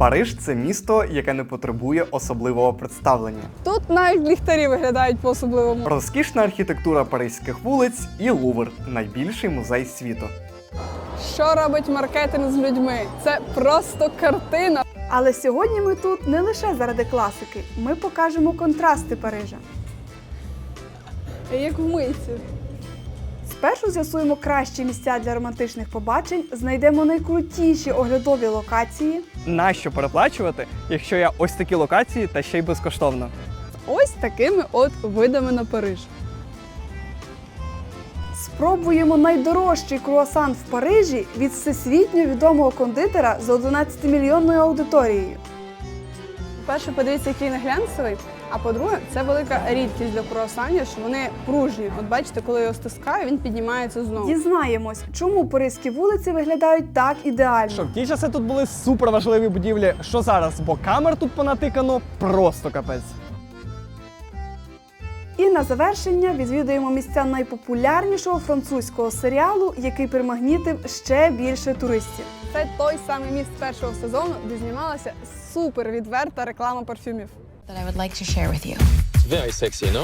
Париж – це місто, яке не потребує особливого представлення. Тут навіть ліхтарі виглядають по-особливому. Розкішна архітектура паризьких вулиць і Лувр – найбільший музей світу. Що робить маркетинг з людьми? Це просто картина. Але сьогодні ми тут не лише заради класики. Ми покажемо контрасти Парижа. Як в митці. Спершу з'ясуємо кращі місця для романтичних побачень, знайдемо найкрутіші оглядові локації. Нащо переплачувати, якщо є ось такі локації та ще й безкоштовно? Ось такими от видами на Париж. Спробуємо найдорожчий круасан в Парижі від всесвітньо відомого кондитера з 11-мільйонною аудиторією. По-перше, подивіться, який він глянцевий. А по-друге, це велика рідкість для круасанів, що вони пружні. От бачите, коли його стискаю, він піднімається знову. Дізнаємось, чому паризькі вулиці виглядають так ідеально. Що в ті часи тут були суперважливі будівлі, що зараз, бо камер тут понатикано просто капець. І на завершення відвідуємо місця найпопулярнішого французького серіалу, який примагнітив ще більше туристів. Це той самий міст першого сезону, де знімалася супервідверта реклама парфюмів. That I would like to share with you. Very sexy, no?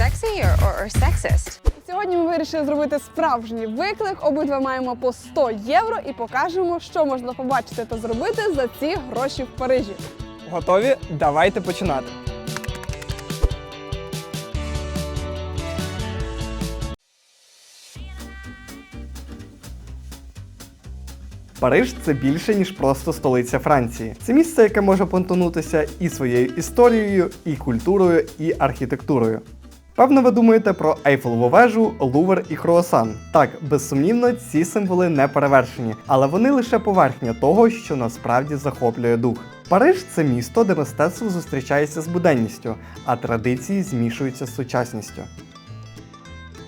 Sexy or sexist? Сьогодні ми вирішили зробити справжній виклик. Обидва маємо по 100 євро і покажемо, що можна побачити та зробити за ці гроші в Парижі. Готові? Давайте починати. Париж – це більше, ніж просто столиця Франції. Це місце, яке може понтонутися і своєю історією, і культурою, і архітектурою. Певно, ви думаєте про Ейфелеву вежу, Лувр і круасан. Так, безсумнівно, ці символи не перевершені, але вони лише поверхня того, що насправді захоплює дух. Париж – це місто, де мистецтво зустрічається з буденністю, а традиції змішуються з сучасністю.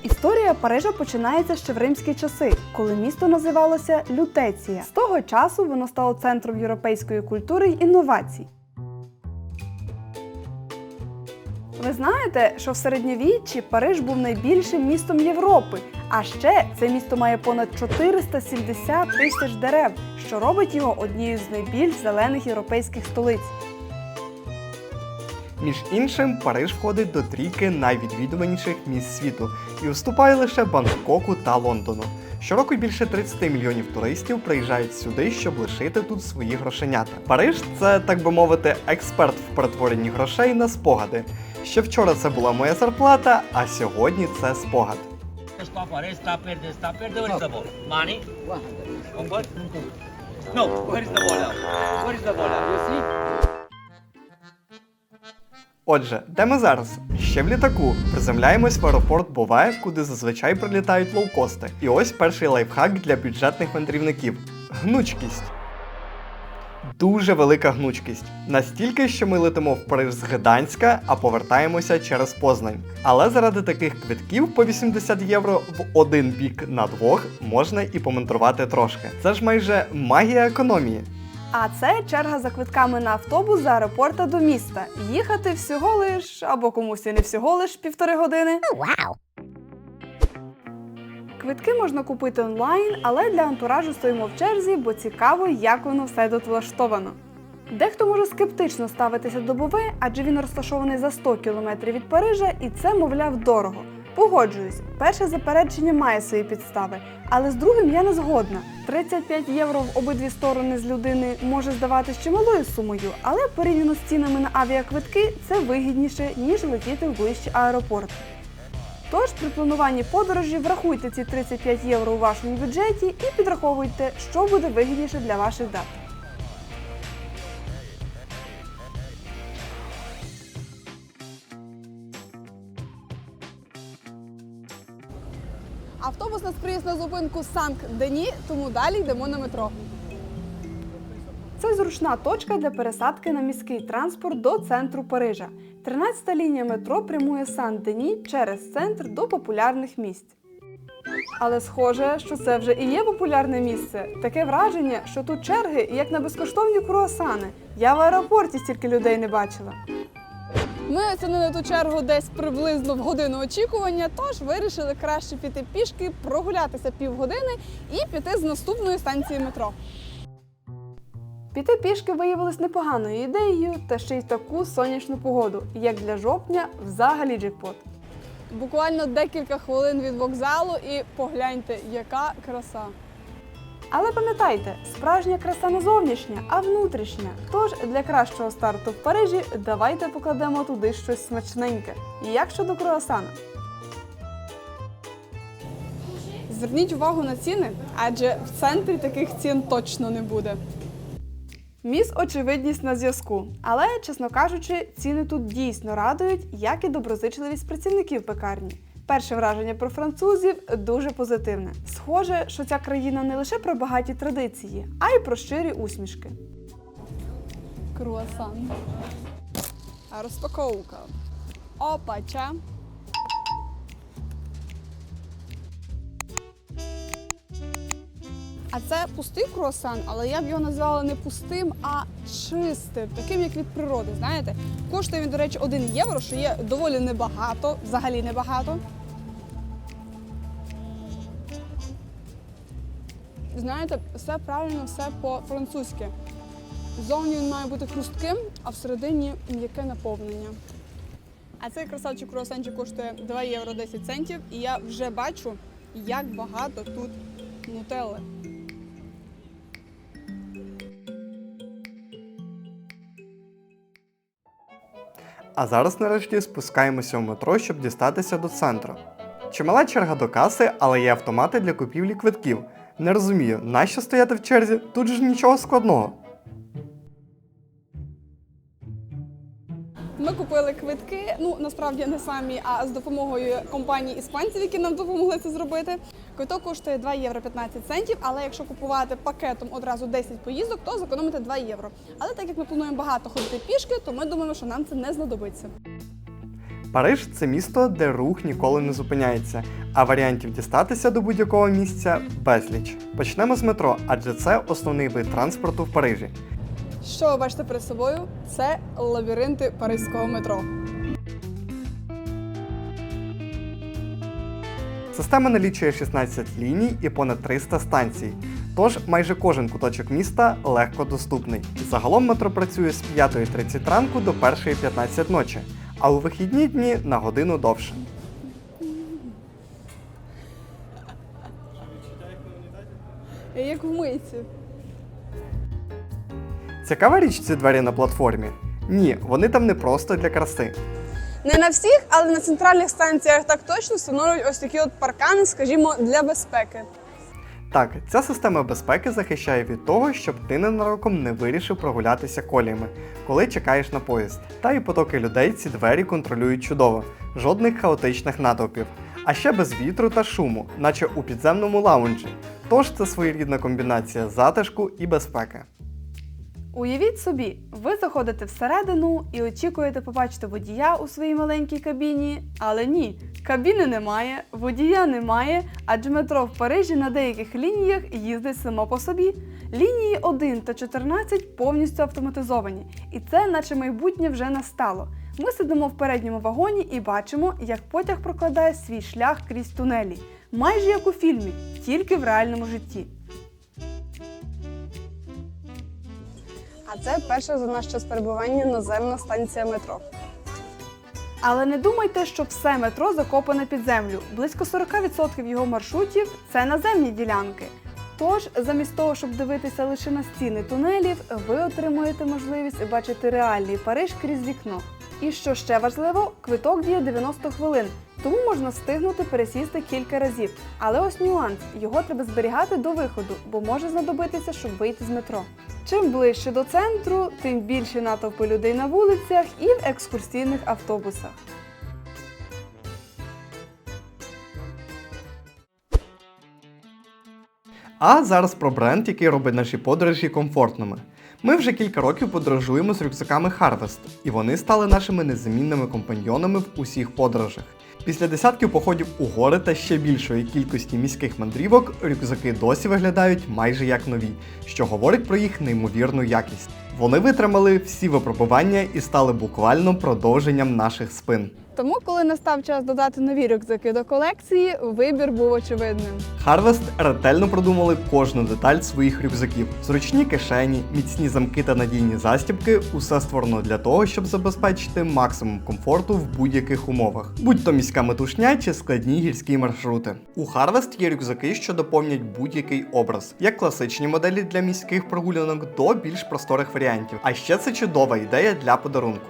Історія Парижа починається ще в римські часи, коли місто називалося Лютеція. З того часу воно стало центром європейської культури й інновацій. Ви знаєте, що в середньовіччі Париж був найбільшим містом Європи, а ще це місто має понад 470 тисяч дерев, що робить його однією з найбільш зелених європейських столиць. Між іншим, Париж входить до трійки найвідвідуваніших міст світу і уступає лише Бангкоку та Лондону. Щороку більше 30 мільйонів туристів приїжджають сюди, щоб лишити тут свої грошенята. Париж – це, так би мовити, експерт в перетворенні грошей на спогади. Ще вчора це була моя зарплата, а сьогодні це спогад. Stop, where is the ball? Money? On what? No, where is the ball now? Where is the ball now? You see? Отже, де ми зараз? Ще в літаку. Приземляємось в аеропорт Бове, куди зазвичай прилітають лоукости. І ось перший лайфхак для бюджетних мандрівників. Гнучкість. Дуже велика гнучкість. Настільки, що ми летимо в Париж з Гданська, а повертаємося через Познань. Але заради таких квитків по 80 євро в один бік на двох можна і помандрувати трошки. Це ж майже магія економії. А це черга за квитками на автобус з аеропорта до міста. Їхати всього лиш, або комусь і не всього лиш 1,5 години. Квитки можна купити онлайн, але для антуражу стоїмо в черзі, бо цікаво, як воно все тут влаштовано. Дехто може скептично ставитися до Бове, адже він розташований за 100 кілометрів від Парижа, і це, мовляв, дорого. Погоджуюсь, перше заперечення має свої підстави, але з другим я не згодна. 35 євро в обидві сторони з людини може здаватись чималою сумою, але порівняно з цінами на авіаквитки це вигідніше, ніж летіти в ближчий аеропорт. Тож при плануванні подорожі врахуйте ці 35 євро у вашому бюджеті і підраховуйте, що буде вигідніше для ваших дат. Автобус нас привіз на зупинку Санк-Дені, тому далі йдемо на метро. Це зручна точка для пересадки на міський транспорт до центру Парижа. 13-та лінія метро прямує з Сан-Дені через центр до популярних місць. Але схоже, що це вже і є популярне місце. Таке враження, що тут черги, як на безкоштовні круасани. Я в аеропорті стільки людей не бачила. Ми оцінили ту чергу десь приблизно в годину очікування, тож вирішили краще піти пішки, прогулятися півгодини і піти з наступної станції метро. Піти пішки виявилось непоганою ідеєю, та ще й в таку сонячну погоду, як для жовтня взагалі джекпот. Буквально декілька хвилин від вокзалу і погляньте, яка краса. Але пам'ятайте, справжня краса не зовнішня, а внутрішня. Тож для кращого старту в Парижі давайте покладемо туди щось смачненьке. Як щодо круасана? Зверніть увагу на ціни, адже в центрі таких цін точно не буде. Міс очевидність на зв'язку. Але, чесно кажучи, ціни тут дійсно радують, як і доброзичливість працівників пекарні. Перше враження про французів дуже позитивне. Схоже, що ця країна не лише про багаті традиції, а й про щирі усмішки. Круасан. Розпаковка. Опача. А це пустий круасан, але я б його назвала не пустим, а чистим, таким як від природи, знаєте. Коштує він, до речі, 1 євро, що є доволі небагато, взагалі небагато. Знаєте, все правильно, все по-французьки. Зовні він має бути хрустким, а всередині м'яке наповнення. А цей красавчик круасанчик коштує 2 євро 10 центів, і я вже бачу, як багато тут нутелли. А зараз нарешті спускаємося в метро, щоб дістатися до центру. Чимала черга до каси, але є автомати для купівлі квитків. Не розумію, нащо стояти в черзі? Тут же нічого складного. Ми купили квитки, насправді не самі, а з допомогою компанії іспанців, які нам допомогли це зробити. Квиток коштує 2 євро 15 центів, але якщо купувати пакетом одразу 10 поїздок, то зекономите 2 євро. Але так як ми плануємо багато ходити пішки, то ми думаємо, що нам це не знадобиться. Париж – це місто, де рух ніколи не зупиняється, а варіантів дістатися до будь-якого місця безліч. Почнемо з метро, адже це основний вид транспорту в Парижі. Що ви бачите перед собою? Це лабіринти паризького метро. Система налічує 16 ліній і понад 300 станцій. Тож майже кожен куточок міста легко доступний. Загалом метро працює з 5:30 ранку до 1:15 ночі, а у вихідні дні на годину довше. Як в митці. Цікава річ ці двері на платформі? Ні, вони там не просто для краси. Не на всіх, але на центральних станціях так точно встановлюють ось такі от паркани, скажімо, для безпеки. Так, ця система безпеки захищає від того, щоб ти ненароком не вирішив прогулятися коліями, коли чекаєш на поїзд. Та і потоки людей ці двері контролюють чудово, жодних хаотичних натовпів. А ще без вітру та шуму, наче у підземному лаунджі. Тож це своєрідна комбінація затишку і безпеки. Уявіть собі, ви заходите всередину і очікуєте побачити водія у своїй маленькій кабіні, але ні, кабіни немає, водія немає, адже метро в Парижі на деяких лініях їздить само по собі. Лінії 1 та 14 повністю автоматизовані, і це наче майбутнє вже настало. Ми сидимо в передньому вагоні і бачимо, як потяг прокладає свій шлях крізь тунелі, майже як у фільмі, тільки в реальному житті. А це перша за наш час перебування наземна станція метро. Але не думайте, що все метро закопане під землю. Близько 40% його маршрутів – це наземні ділянки. Тож, замість того, щоб дивитися лише на стіни тунелів, ви отримуєте можливість бачити реальний Париж крізь вікно. І що ще важливо, квиток діє 90 хвилин, тому можна встигнути пересісти кілька разів. Але ось нюанс – його треба зберігати до виходу, бо може знадобитися, щоб вийти з метро. Чим ближче до центру, тим більше натовпи людей на вулицях і в екскурсійних автобусах. А зараз про бренд, який робить наші подорожі комфортними. Ми вже кілька років подорожуємо з рюкзаками Harvest, і вони стали нашими незамінними компаньйонами в усіх подорожах. Після десятків походів у гори та ще більшої кількості міських мандрівок, рюкзаки досі виглядають майже як нові, що говорить про їх неймовірну якість. Вони витримали всі випробування і стали буквально продовженням наших спин. Тому, коли настав час додати нові рюкзаки до колекції, вибір був очевидним. Harvest ретельно продумали кожну деталь своїх рюкзаків. Зручні кишені, міцні замки та надійні застібки – усе створено для того, щоб забезпечити максимум комфорту в будь-яких умовах, будь то міська метушня чи складні гірські маршрути. У Harvest є рюкзаки, що доповнять будь-який образ, як класичні моделі для міських прогулянок до більш просторих варіантів. А ще це чудова ідея для подарунку.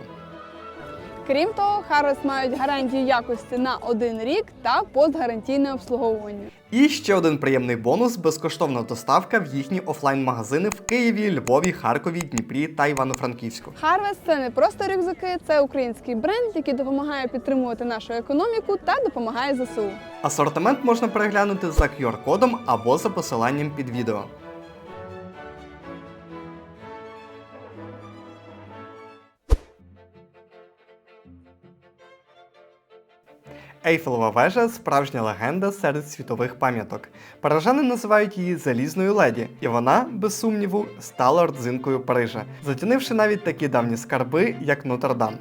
Крім того, Harvest мають гарантію якості на 1 рік та постгарантійне обслуговування. І ще один приємний бонус – безкоштовна доставка в їхні офлайн-магазини в Києві, Львові, Харкові, Дніпрі та Івано-Франківську. Harvest – це не просто рюкзаки, це український бренд, який допомагає підтримувати нашу економіку та допомагає ЗСУ. Асортимент можна переглянути за QR-кодом або за посиланням під відео. Ейфелева вежа – справжня легенда серед світових пам'яток. Парижани називають її «залізною леді», і вона, без сумніву, стала родзинкою Парижа, затінивши навіть такі давні скарби, як Нотр-Дам.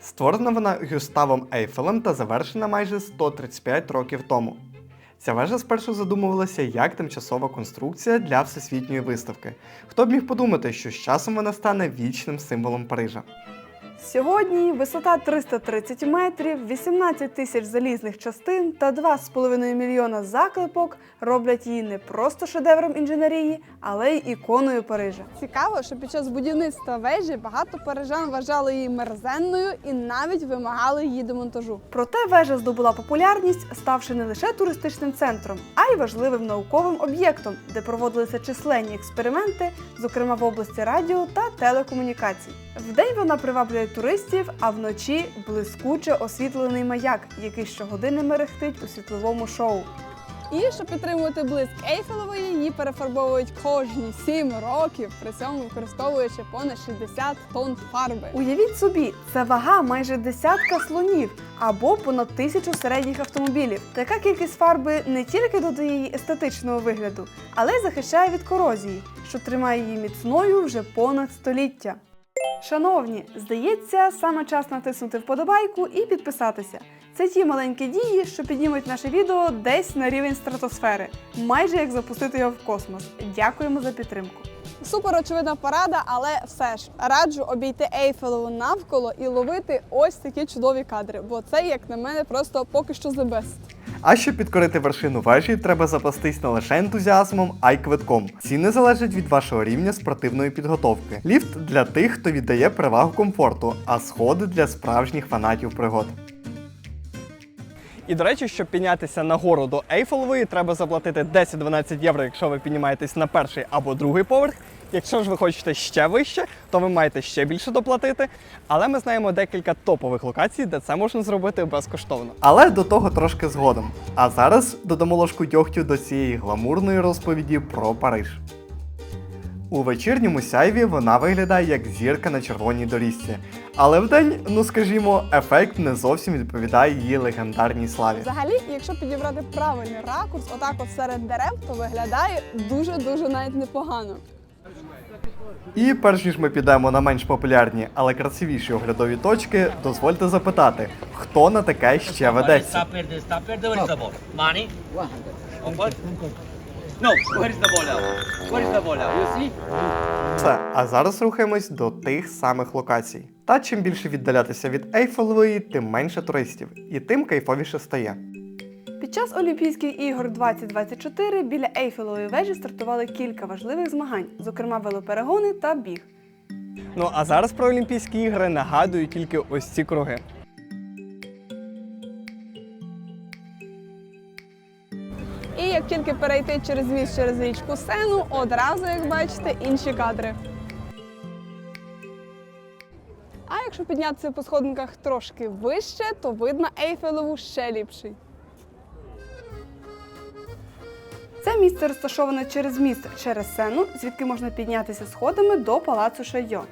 Створена вона Гюставом Ейфелем та завершена майже 135 років тому. Ця вежа спершу задумувалася як тимчасова конструкція для всесвітньої виставки. Хто б міг подумати, що з часом вона стане вічним символом Парижа. Сьогодні висота 330 метрів, 18 тисяч залізних частин та 2,5 мільйона заклепок роблять її не просто шедевром інженерії, але й іконою Парижа. Цікаво, що під час будівництва вежі багато парижан вважали її мерзенною і навіть вимагали її демонтажу. Проте вежа здобула популярність, ставши не лише туристичним центром, а й важливим науковим об'єктом, де проводилися численні експерименти, зокрема в області радіо та телекомунікацій. Вдень вона приваблює туристів, а вночі блискуче освітлений маяк, який щогодини мерехтить у світловому шоу. І щоб підтримувати блиск Ейфелевої, її перефарбовують кожні 7 років, при цьому використовуючи понад 60 тонн фарби. Уявіть собі, це вага майже десятка слонів або понад 1000 середніх автомобілів. Така кількість фарби не тільки додає їй естетичного вигляду, але й захищає від корозії, що тримає її міцною вже понад століття. Шановні, здається, саме час натиснути вподобайку і підписатися. Це ті маленькі дії, що піднімуть наше відео десь на рівень стратосфери, майже як запустити його в космос. Дякуємо за підтримку. Супер очевидна порада, але все ж раджу обійти Ейфелеву навколо і ловити ось такі чудові кадри, бо це, як на мене, просто поки що the best. А щоб підкорити вершину вежі, треба запастись не лише ентузіазмом, а й квитком. Ціни залежать від вашого рівня спортивної підготовки. Ліфт для тих, хто віддає перевагу комфорту, а сходи для справжніх фанатів пригод. І, до речі, щоб піднятися нагору до Ейфелевої, треба заплатити 10-12 євро, якщо ви піднімаєтесь на перший або другий поверх. Якщо ж ви хочете ще вище, то ви маєте ще більше доплатити. Але ми знаємо декілька топових локацій, де це можна зробити безкоштовно. Але до того трошки згодом. А зараз додамо ложку дьогтю до цієї гламурної розповіді про Париж. У вечірньому сяйві вона виглядає як зірка на червоній доріжці. Але вдень, ну скажімо, ефект не зовсім відповідає її легендарній славі. Взагалі, якщо підібрати правильний ракурс, отак от серед дерев, то виглядає дуже-дуже навіть непогано. І перш ніж ми підемо на менш популярні, але красивіші оглядові точки, дозвольте запитати, хто на таке ще ведеться? Where is the ball? Money? On what? No, where is the ball now? Where is the ball now? You see? Все, а зараз рухаємось до тих самих локацій. Та чим більше віддалятися від Ейфелевої, тим менше туристів, і тим кайфовіше стає. Під час Олімпійських ігор 2024 біля Ейфелевої вежі стартували кілька важливих змагань, зокрема велоперегони та біг. Ну а зараз про Олімпійські ігри нагадую тільки ось ці круги. І як тільки перейти через міст через річку Сену, одразу, як бачите, інші кадри. А якщо піднятися по сходинках трошки вище, то видно Ейфелеву ще ліпший. Це місце розташоване через міст через Сену, звідки можна піднятися сходами до палацу Шайо.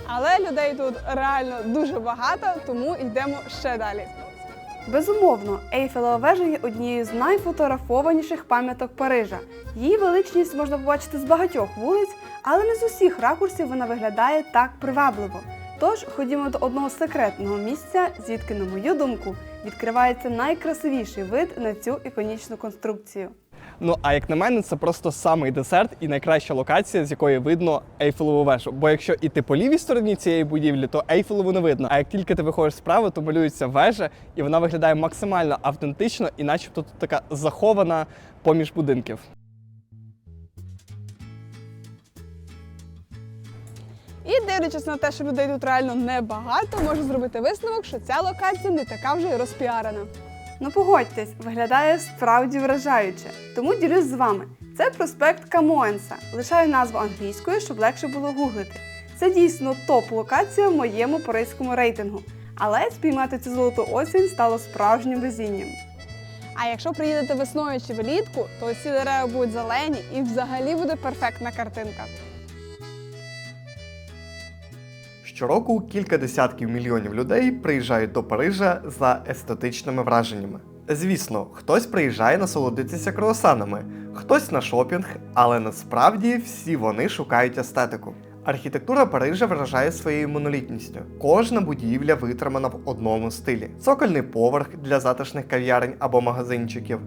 Але людей тут реально дуже багато, тому йдемо ще далі. Безумовно, Ейфелева вежа є однією з найфотографованіших пам'яток Парижа. Її величність можна побачити з багатьох вулиць, але не з усіх ракурсів вона виглядає так привабливо. Тож ходімо до одного секретного місця, звідки, на мою думку, відкривається найкрасивіший вид на цю іконічну конструкцію. Ну, а як на мене, це просто самий десерт і найкраща локація, з якої видно Ейфелеву вежу. Бо якщо іти по лівій стороні цієї будівлі, то Ейфелеву не видно. А як тільки ти виходиш справа, то малюється вежа, і вона виглядає максимально автентично, і начебто тут така захована поміж будинків. І дивлячись на те, що людей тут реально небагато, можу зробити висновок, що ця локація не така вже й розпіарена. Ну погодьтесь, виглядає справді вражаюче. Тому ділюсь з вами. Це проспект Камоенса. Лишаю назву англійською, щоб легше було гуглити. Це дійсно топ-локація в моєму паризькому рейтингу. Але спіймати цю золоту осінь стало справжнім везінням. А якщо приїдете весною чи влітку, то ці дерева будуть зелені і взагалі буде перфектна картинка. Щороку кілька десятків мільйонів людей приїжджають до Парижа за естетичними враженнями. Звісно, хтось приїжджає насолодитися круасанами, хтось на шопінг, але насправді всі вони шукають естетику. Архітектура Парижа вражає своєю монолітністю. Кожна будівля витримана в одному стилі. Цокольний поверх для затишних кав'ярень або магазинчиків,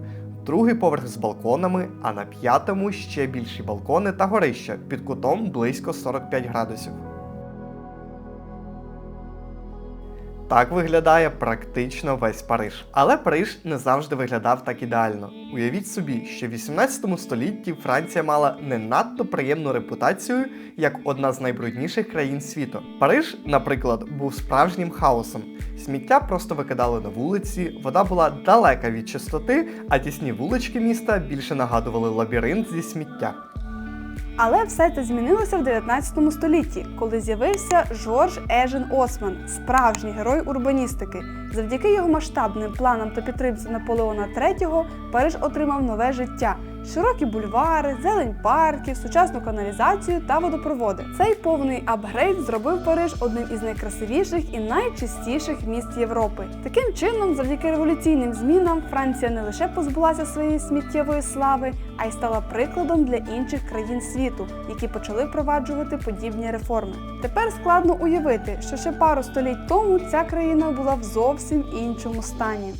другий поверх з балконами, а на п'ятому ще більші балкони та горища під кутом близько 45 градусів. Так виглядає практично весь Париж. Але Париж не завжди виглядав так ідеально. Уявіть собі, що в 18 столітті Франція мала не надто приємну репутацію як одна з найбрудніших країн світу. Париж, наприклад, був справжнім хаосом. Сміття просто викидали на вулиці, вода була далека від чистоти, а тісні вулички міста більше нагадували лабіринт зі сміття. Але все це змінилося в 19 столітті, коли з'явився Жорж Ежен Осман, справжній герой урбаністики. Завдяки його масштабним планам та підтримці Наполеона III Париж отримав нове життя. Широкі бульвари, зелень парків, сучасну каналізацію та водопроводи. Цей повний апгрейд зробив Париж одним із найкрасивіших і найчистіших міст Європи. Таким чином, завдяки революційним змінам, Франція не лише позбулася своєї сміттєвої слави, а й стала прикладом для інших країн світу, які почали впроваджувати подібні реформи. Тепер складно уявити, що ще пару століть тому ця країна була в зовсім іншому стані.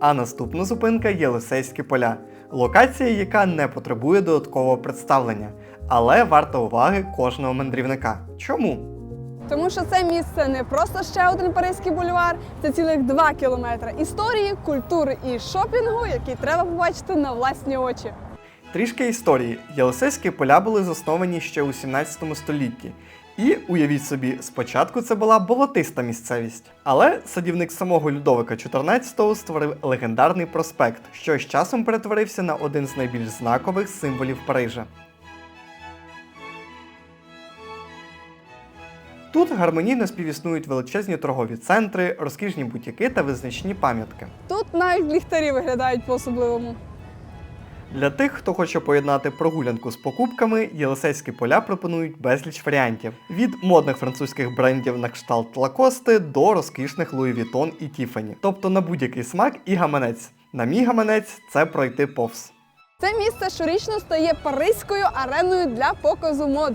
А наступна зупинка – Єлисейські поля. Локація, яка не потребує додаткового представлення, але варта уваги кожного мандрівника. Чому? Тому що це місце не просто ще один паризький бульвар, це цілих 2 кілометри історії, культури і шопінгу, які треба побачити на власні очі. Трішки історії. Єлисейські поля були засновані ще у 17 столітті. І, уявіть собі, спочатку це була болотиста місцевість. Але садівник самого Людовика XIV створив легендарний проспект, що з часом перетворився на один з найбільш знакових символів Парижа. Тут гармонійно співіснують величезні торгові центри, розкішні бутіки та визначні пам'ятки. Тут навіть ліхтарі виглядають по-особливому. Для тих, хто хоче поєднати прогулянку з покупками, Єлисейські поля пропонують безліч варіантів. Від модних французьких брендів на кшталт Лакости до розкішних Луї Вітон і Тіфані. Тобто на будь-який смак і гаманець. На мій гаманець – це пройти повз. Це місце щорічно стає паризькою ареною для показу мод.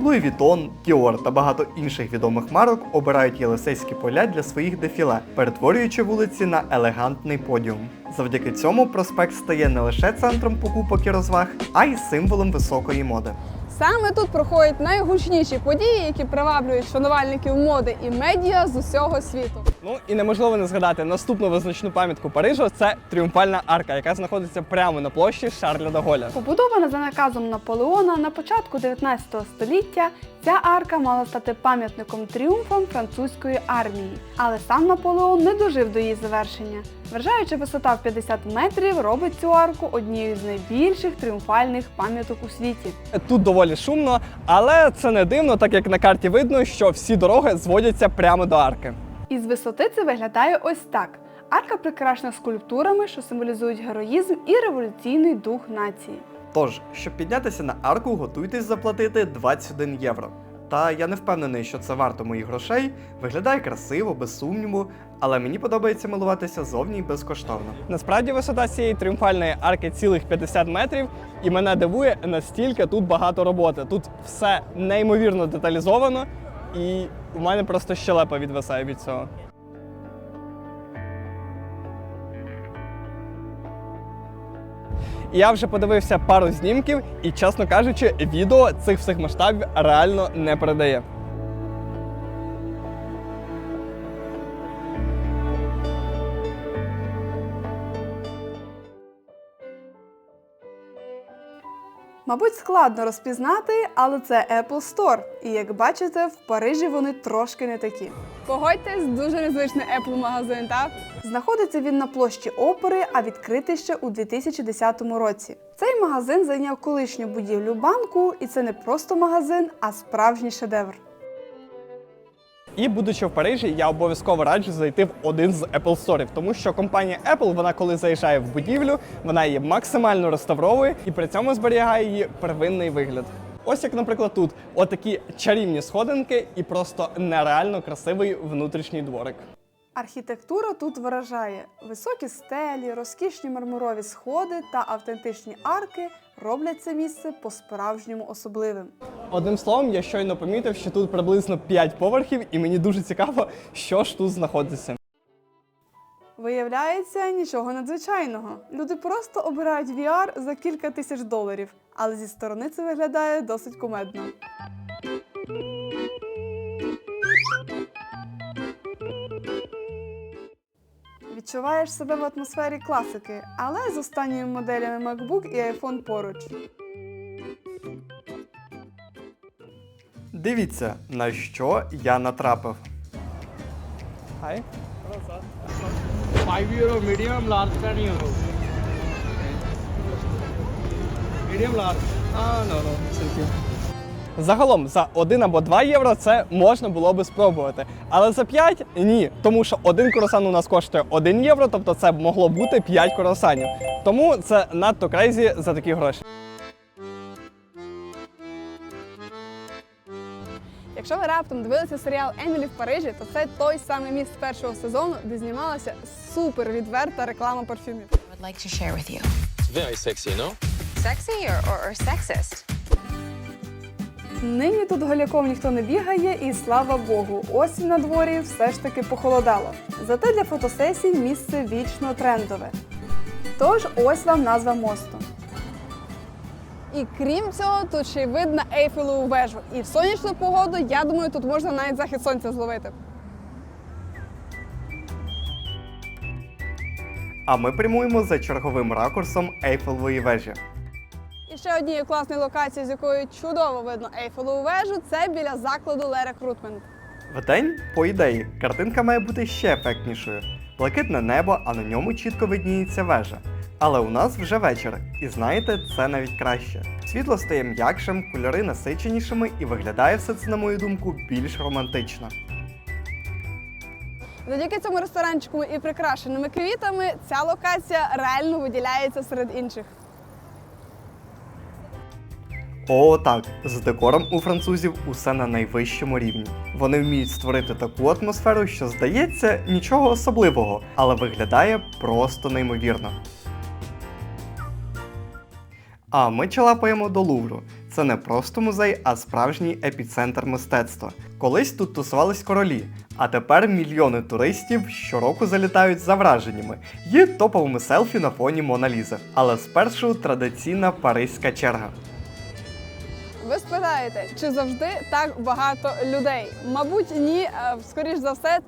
Луї Вітон, Діор та багато інших відомих марок обирають Єлисейські поля для своїх дефіле, перетворюючи вулиці на елегантний подіум. Завдяки цьому проспект стає не лише центром покупок і розваг, а й символом високої моди. Саме тут проходять найгучніші події, які приваблюють шанувальників моди і медіа з усього світу. Ну і неможливо не згадати наступну визначну пам'ятку Парижу – це Тріумфальна арка, яка знаходиться прямо на площі Шарля де Голля. Побудована за наказом Наполеона на початку 19 століття, ця арка мала стати пам'ятником тріумфам французької армії. Але сам Наполеон не дожив до її завершення. Вражаюча висота в 50 метрів робить цю арку однією з найбільших тріумфальних пам'яток у світі. Тут доволі шумно, але це не дивно, так як на карті видно, що всі дороги зводяться прямо до арки. Із висоти це виглядає ось так. Арка прикрашена скульптурами, що символізують героїзм і революційний дух нації. Тож, щоб піднятися на арку, готуйтесь заплатити 21 євро. Та я не впевнений, що це варто моїх грошей, виглядає красиво, без сумніву, але мені подобається милуватися зовні і безкоштовно. Насправді висота цієї тріумфальної арки цілих 50 метрів, і мене дивує, настільки тут багато роботи. Тут все неймовірно деталізовано, і у мене просто щелепа відвисає від цього. І я вже подивився пару знімків, і, чесно кажучи, відео цих всіх масштабів реально не передає. Мабуть, складно розпізнати, але це Apple Store. І як бачите, в Парижі вони трошки не такі. Погодьтесь, дуже незвичний Apple-магазин, так? Знаходиться він на площі Опери, а відкритий ще у 2010 році. Цей магазин зайняв колишню будівлю банку, і це не просто магазин, а справжній шедевр. І будучи в Парижі, я обов'язково раджу зайти в один з Apple Store'ів, тому що компанія Apple, вона коли заїжджає в будівлю, вона її максимально реставровує і при цьому зберігає її первинний вигляд. Ось як, наприклад, тут отакі чарівні сходинки і просто нереально красивий внутрішній дворик. Архітектура тут вражає. Високі стелі, розкішні мармурові сходи та автентичні арки роблять це місце по-справжньому особливим. Одним словом, я щойно помітив, що тут приблизно 5 поверхів, і мені дуже цікаво, що ж тут знаходиться. Виявляється, нічого надзвичайного. Люди просто обирають VR за кілька тисяч $, але зі сторони це виглядає досить кумедно. Відчуваєш себе в атмосфері класики, але з останніми моделями MacBook і iPhone поруч. Дивіться, на що я натрапив. Хай. 5 euro medium, large 10 euro. Medium, large. Загалом, за 1 або 2 євро це можна було би спробувати. Але за 5 – ні. Тому що один круасан у нас коштує 1 євро, тобто це б могло бути 5 круасанів. Тому це надто крейзі за такі гроші. Якщо ви раптом дивилися серіал «Емілі в Парижі», то це той самий міст першого сезону, де знімалася супер відверта реклама парфюмів. I would like to share with you. Very sexy, no? Sexy or sexist? Нині тут голяком ніхто не бігає, і слава Богу, осінь на дворі все ж таки похолодало. Зате для фотосесій місце вічно трендове. Тож ось вам назва мосту. І крім цього, тут ще й видно Ейфелеву вежу. І в сонячну погоду, я думаю, тут можна навіть захід сонця зловити. А ми прямуємо за черговим ракурсом Ейфелевої вежі. І ще однією класною локацією, з якої чудово видно Ейфелеву вежу, це біля закладу Ле Рекрутмент. Вдень, по ідеї, картинка має бути ще ефектнішою. Блакитне небо, а на ньому чітко видніється вежа. Але у нас вже вечір, і знаєте, це навіть краще. Світло стає м'якшим, кольори насиченішими і виглядає все це, на мою думку, більш романтично. Завдяки цьому ресторанчику і прикрашеними квітами ця локація реально виділяється серед інших. О, так, з декором у французів усе на найвищому рівні. Вони вміють створити таку атмосферу, що здається нічого особливого, але виглядає просто неймовірно. А ми чалапаємо до Лувру. Це не просто музей, а справжній епіцентр мистецтва. Колись тут тусувались королі, а тепер мільйони туристів щороку залітають за враженнями і топовими селфі на фоні Мона Лізи. Але спершу традиційна паризька черга. Ви спитаєте, чи завжди так багато людей? Мабуть, ні, скоріш за все.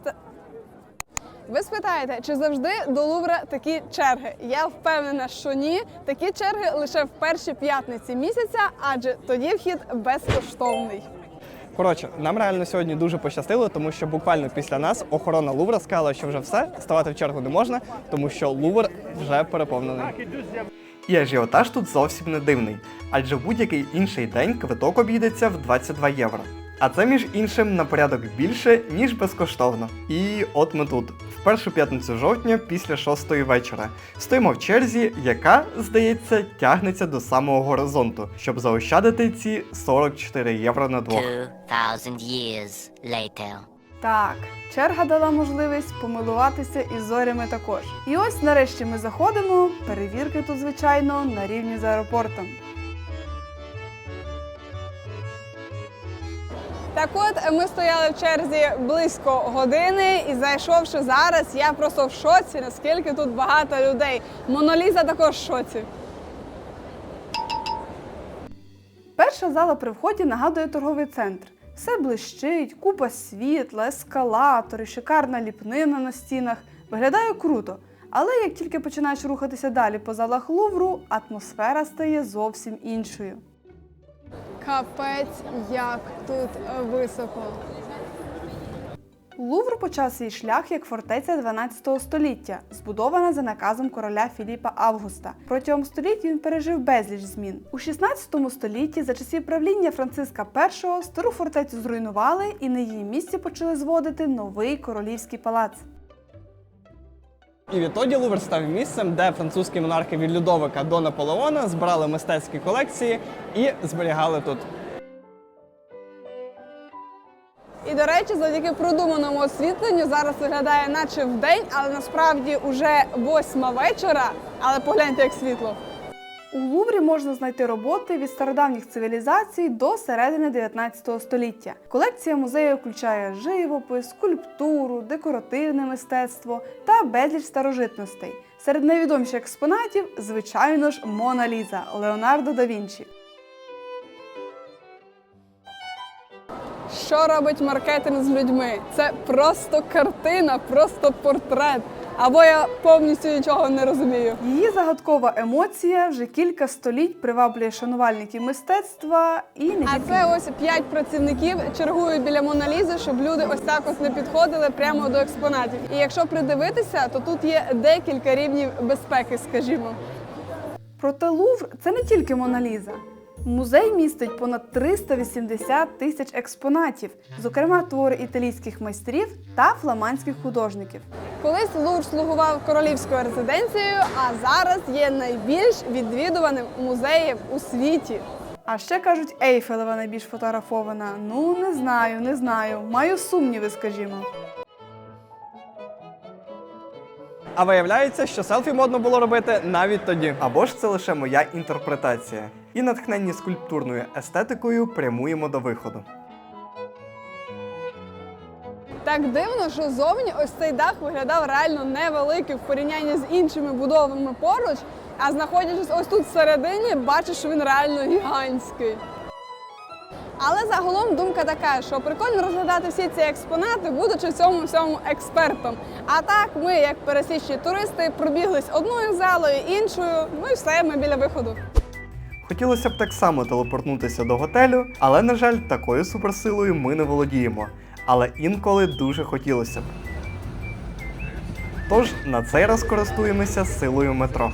Ви спитаєте, чи завжди до Лувра такі черги? Я впевнена, що ні. Такі черги лише в перші п'ятниці місяця, адже тоді вхід безкоштовний. Коротше, нам реально сьогодні дуже пощастило, тому що буквально після нас охорона Лувра сказала, що вже все, ставати в чергу не можна, тому що Лувр вже переповнений. І ажіотаж тут зовсім не дивний, адже в будь-який інший день квиток обійдеться в 22 євро. А це, між іншим, на порядок більше, ніж безкоштовно. І от ми тут, в першу п'ятницю жовтня після 6-ї вечора. Стоїмо в черзі, яка, здається, тягнеться до самого горизонту, щоб заощадити ці 44 євро на двох. 2,000 years later. Так, черга дала можливість помилуватися із зорями також. І ось нарешті ми заходимо, перевірки тут, звичайно, на рівні з аеропортом. Так от, ми стояли в черзі близько години і зайшовши зараз, я просто в шоці, наскільки тут багато людей. Мона Ліза також в шоці. Перша зала при вході нагадує торговий центр. Все блищить, купа світла, ескалатори, шикарна ліпнина на стінах. Виглядає круто. Але як тільки починаєш рухатися далі по залах Лувру, атмосфера стає зовсім іншою. Капець, як тут високо. Лувр почав свій шлях як фортеця 12 століття, збудована за наказом короля Філіпа Августа. Протягом століть він пережив безліч змін. У 16 столітті за часів правління Франциска І стару фортецю зруйнували і на її місці почали зводити новий королівський палац. І відтоді Лувр став місцем, де французькі монархи від Людовика до Наполеона збирали мистецькі колекції і зберігали тут. І, до речі, завдяки продуманому освітленню зараз виглядає наче вдень, але насправді уже 8 вечора, але погляньте, як світло. У Луврі можна знайти роботи від стародавніх цивілізацій до середини 19 століття. Колекція музею включає живопис, скульптуру, декоративне мистецтво та безліч старожитностей. Серед найвідоміших експонатів, звичайно ж, Мона Ліза Леонардо да Вінчі. Що робить маркетинг з людьми? Це просто картина, просто портрет. Або я повністю нічого не розумію. Її загадкова емоція вже кілька століть приваблює шанувальників мистецтва і не А тільки. це ось 5 працівників чергують біля Мона Лізи, щоб люди ось так ось не підходили прямо до експонатів. І якщо придивитися, то тут є декілька рівнів безпеки, скажімо. Проте Лувр – це не тільки Мона Ліза. Музей містить понад 380 тисяч експонатів, зокрема твори італійських майстрів та фламандських художників. Колись Лувр слугував королівською резиденцією, а зараз є найбільш відвідуваним музеєм у світі. А ще кажуть, Ейфелева найбільш фотографована. Ну, не знаю. Маю сумніви, скажімо. А виявляється, що селфі модно було робити навіть тоді. Або ж це лише моя інтерпретація. І натхненні скульптурною естетикою прямуємо до виходу. Так дивно, що зовні ось цей дах виглядав реально невеликим в порівнянні з іншими будовами поруч, а знаходячись ось тут всередині, бачиш, що він реально гігантський. Але загалом думка така, що прикольно розглядати всі ці експонати, будучи в цьому всьому експертом. А так ми, як пересічні туристи, пробіглись одною залою, іншою, ну і все, ми біля виходу. Хотілося б так само телепортнутися до готелю, але, на жаль, такою суперсилою ми не володіємо. Але інколи дуже хотілося б. Тож, на цей раз користуємося силою метро.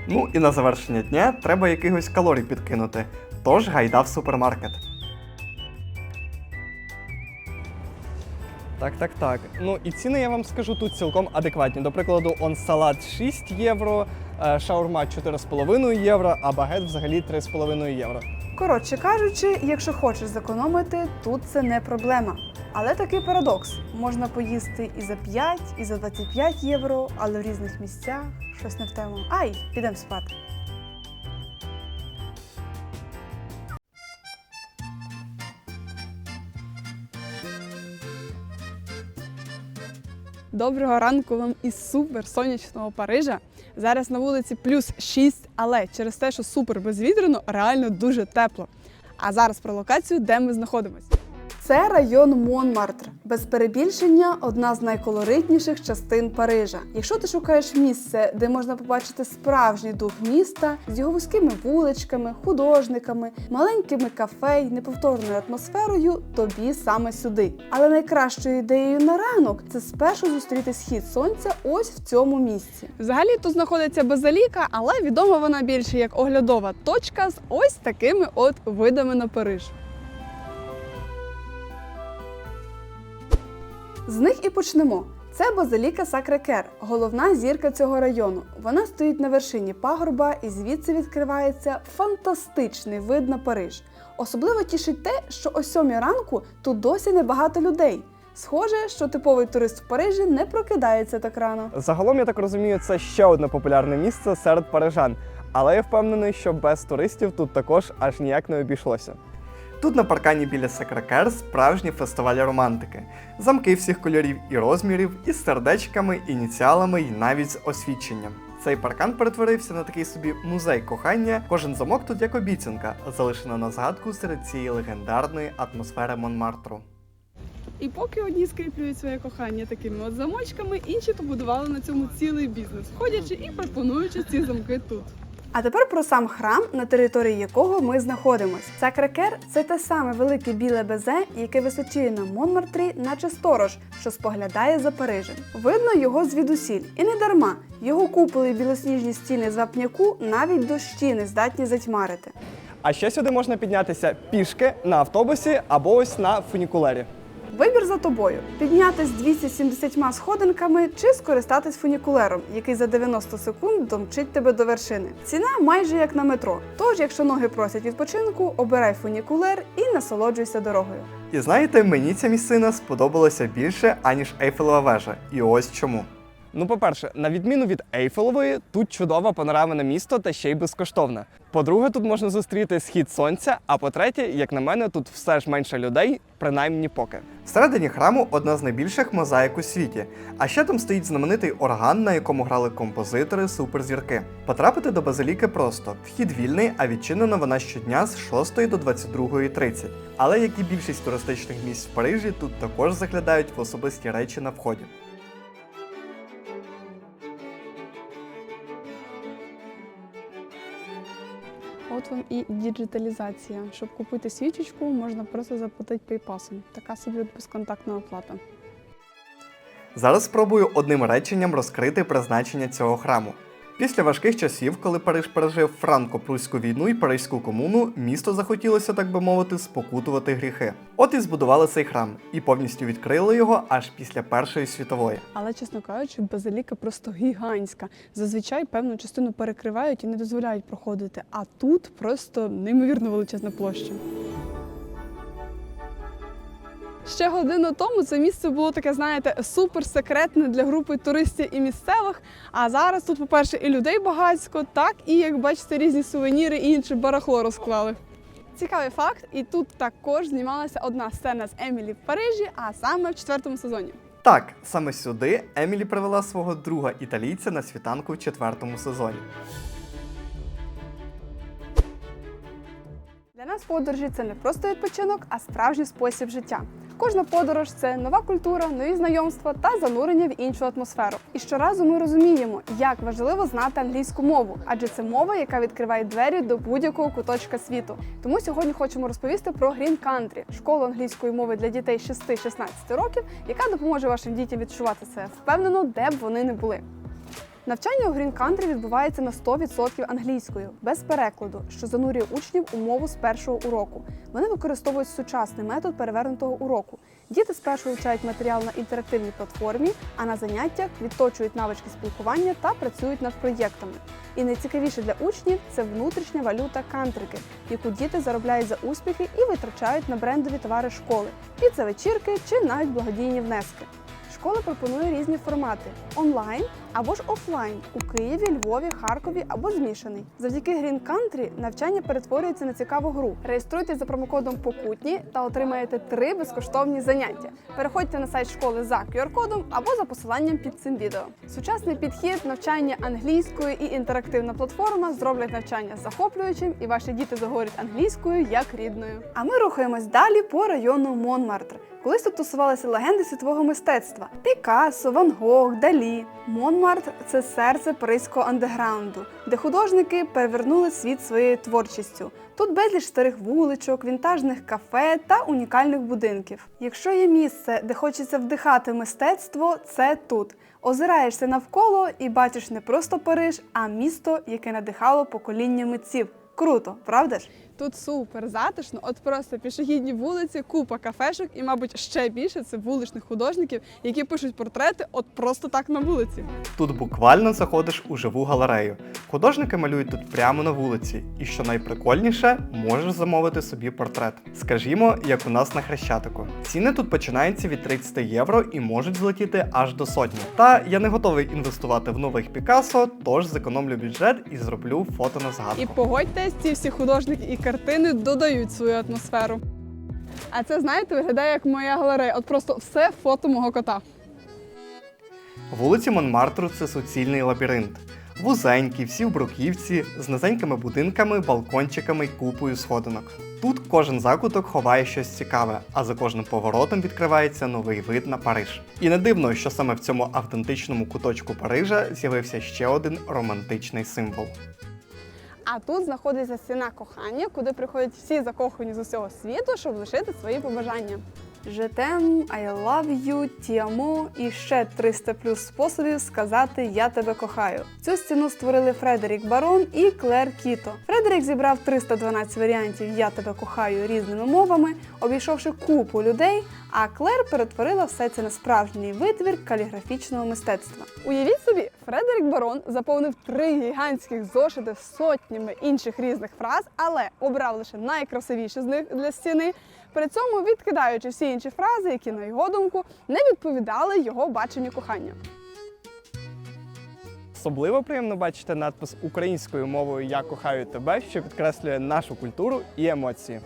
Ну і на завершення дня треба якихось калорій підкинути. Тож гайда в супермаркет. Так. Ну і ціни, я вам скажу, тут цілком адекватні. До прикладу, салат 6 євро, шаурма 4,5 євро, а багет взагалі 3,5 євро. Коротше кажучи, якщо хочеш зекономити, тут це не проблема. Але такий парадокс. Можна поїсти і за 5, і за 25 євро, але в різних місцях щось не в тему. Ай, підемо спати. Доброго ранку вам із супер сонячного Парижа. Зараз на вулиці плюс 6, але через те, що супер безвітряно, реально дуже тепло. А зараз про локацію, де ми знаходимося. Це район Монмартр. Без перебільшення, одна з найколоритніших частин Парижа. Якщо ти шукаєш місце, де можна побачити справжній дух міста, з його вузькими вуличками, художниками, маленькими кафе й неповторною атмосферою, тобі саме сюди. Але найкращою ідеєю на ранок – це спершу зустріти схід сонця ось в цьому місці. Взагалі тут знаходиться базиліка, але відома вона більше як оглядова точка з ось такими от видами на Париж. З них і почнемо. Це базиліка Сакре-Кер, головна зірка цього району. Вона стоїть на вершині пагорба і звідси відкривається фантастичний вид на Париж. Особливо тішить те, що о 7 ранку тут досі небагато людей. Схоже, що типовий турист в Парижі не прокидається так рано. Загалом, я так розумію, це ще одне популярне місце серед парижан. Але я впевнений, що без туристів тут також аж ніяк не обійшлося. Тут на паркані біля Сакракер справжній фестиваль романтики. Замки всіх кольорів і розмірів, із сердечками, ініціалами і навіть з освідченням. Цей паркан перетворився на такий собі музей кохання, кожен замок тут як обіцянка, залишена на згадку серед цієї легендарної атмосфери Монмартру. І поки одні скріплюють своє кохання такими от замочками, інші побудували на цьому цілий бізнес, ходячи і пропонуючи ці замки тут. А тепер про сам храм, на території якого ми знаходимось. Сакрекер – це те саме велике біле безе, яке височіє на Монмартрі, наче сторож, що споглядає за Парижем. Видно його звідусіль. І не дарма. Його куполи і білосніжні стіни з вапняку навіть дощі не здатні затьмарити. А ще сюди можна піднятися пішки, на автобусі або ось на фунікулері. Вибір за тобою – піднятись 270 сходинками чи скористатись фунікулером, який за 90 секунд домчить тебе до вершини. Ціна майже як на метро. Тож, якщо ноги просять відпочинку, обирай фунікулер і насолоджуйся дорогою. І знаєте, мені ця місцина сподобалася більше, аніж Ейфелева вежа. І ось чому. Ну, по-перше, на відміну від Ейфелевої, тут чудова панорама на місто та ще й безкоштовна. По-друге, тут можна зустріти схід сонця, а по-третє, як на мене, тут все ж менше людей, принаймні поки. Всередині храму одна з найбільших мозаїк у світі, а ще там стоїть знаменитий орган, на якому грали композитори-суперзірки. Потрапити до базиліки просто. Вхід вільний, а відчинена вона щодня з 6 до 22:30. Але, як і більшість туристичних місць в Парижі, тут також заглядають в особисті речі на вході. От вам і діджиталізація. Щоб купити свічечку, можна просто заплатити пейпасом. Така собі безконтактна оплата. Зараз спробую одним реченням розкрити призначення цього храму. Після важких часів, коли Париж пережив франко-прусську війну і Паризьку комуну, місто захотілося, так би мовити, спокутувати гріхи. От і збудували цей храм, і повністю відкрили його аж після Першої світової. Але, чесно кажучи, базиліка просто гігантська. Зазвичай певну частину перекривають і не дозволяють проходити, а тут просто неймовірно величезна площа. Ще годину тому це місце було таке, знаєте, суперсекретне для групи туристів і місцевих. А зараз тут, по-перше, і людей багатько, так і, як бачите, різні сувеніри і інше барахло розклали. Цікавий факт, і тут також знімалася одна сцена з Емілі в Парижі, а саме в 4-му сезоні. Так, саме сюди Емілі привела свого друга італійця на світанку в 4-му сезоні. Для нас подорожі – це не просто відпочинок, а справжній спосіб життя. Кожна подорож – це нова культура, нові знайомства та занурення в іншу атмосферу. І щоразу ми розуміємо, як важливо знати англійську мову, адже це мова, яка відкриває двері до будь-якого куточка світу. Тому сьогодні хочемо розповісти про Green Country – школу англійської мови для дітей 6-16 років, яка допоможе вашим дітям відчувати себе впевнено, де б вони не були. Навчання у Green Country відбувається на 100% англійською, без перекладу, що занурює учнів у мову з першого уроку. Вони використовують сучасний метод перевернутого уроку. Діти спершу вивчають матеріал на інтерактивній платформі, а на заняттях відточують навички спілкування та працюють над проєктами. І найцікавіше для учнів – це внутрішня валюта кантрики, яку діти заробляють за успіхи і витрачають на брендові товари школи, піца-вечірки чи навіть благодійні внески. Школа пропонує різні формати – онлайн або ж офлайн у Києві, Львові, Харкові або змішаний. Завдяки Green Country навчання перетворюється на цікаву гру. Реєструйтесь за промокодом «Попутні» та отримаєте 3 безкоштовні заняття. Переходьте на сайт школи за QR-кодом або за посиланням під цим відео. Сучасний підхід, навчання англійською і інтерактивна платформа зроблять навчання захоплюючим, і ваші діти заговорять англійською як рідною. А ми рухаємось далі по району Монмартр. Колись тут тусувалися легенди світового мистецтва – Пікассо, Ван Гог, Далі. Монмартр – це серце паризького андеграунду, де художники перевернули світ своєю творчістю. Тут безліч старих вуличок, вінтажних кафе та унікальних будинків. Якщо є місце, де хочеться вдихати мистецтво – це тут. Озираєшся навколо і бачиш не просто Париж, а місто, яке надихало покоління митців. Круто, правда ж? Тут супер затишно, от просто пішохідні вулиці, купа кафешок і, мабуть, ще більше це вуличних художників, які пишуть портрети от просто так на вулиці. Тут буквально заходиш у живу галерею. Художники малюють тут прямо на вулиці. І що найприкольніше, можеш замовити собі портрет. Скажімо, як у нас на Хрещатику. Ціни тут починаються від 30 євро і можуть злетіти аж до 100. Та я не готовий інвестувати в нових Пікассо, тож зекономлю бюджет і зроблю фото на згадку. І погодьтесь, ці всі художники і картини додають свою атмосферу. А це, знаєте, виглядає як моя галерея. От просто все фото мого кота. Вулиці Монмартру – це суцільний лабіринт. Вузенькі, всі в бруківці, з низенькими будинками, балкончиками й купою сходинок. Тут кожен закуток ховає щось цікаве, а за кожним поворотом відкривається новий вид на Париж. І не дивно, що саме в цьому автентичному куточку Парижа з'явився ще один романтичний символ. А тут знаходиться стіна кохання, куди приходять всі закохані з усього світу, щоб лишити свої побажання. Je t'aime, I love you, ti amo і ще 300 плюс способів сказати «я тебе кохаю». Цю стіну створили Фредерік Барон і Клер Кіто. Фредерік зібрав 312 варіантів «я тебе кохаю» різними мовами, обійшовши купу людей, а Клер перетворила все це на справжній витвір каліграфічного мистецтва. Уявіть собі, Фредерік Барон заповнив 3 гігантських зошити з сотнями інших різних фраз, але обрав лише найкрасивіші з них для стіни, при цьому відкидаючи всі інші фрази, які, на його думку, не відповідали його баченню кохання. Особливо приємно бачити надпис українською мовою «Я кохаю тебе», що підкреслює нашу культуру і емоції.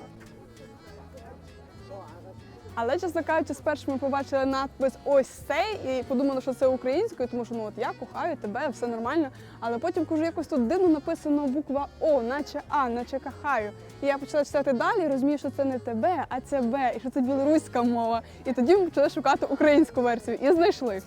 Але, чесно кажучи, спершу ми побачили надпис ось цей і подумали, що це українською, тому що я кохаю тебе, все нормально. Але потім, кажу, якось тут дивно написано буква О, наче А, наче кохаю. І я почала читати далі і розумію, що це не тебе, а це Б, і що це білоруська мова. І тоді ми почали шукати українську версію і знайшли.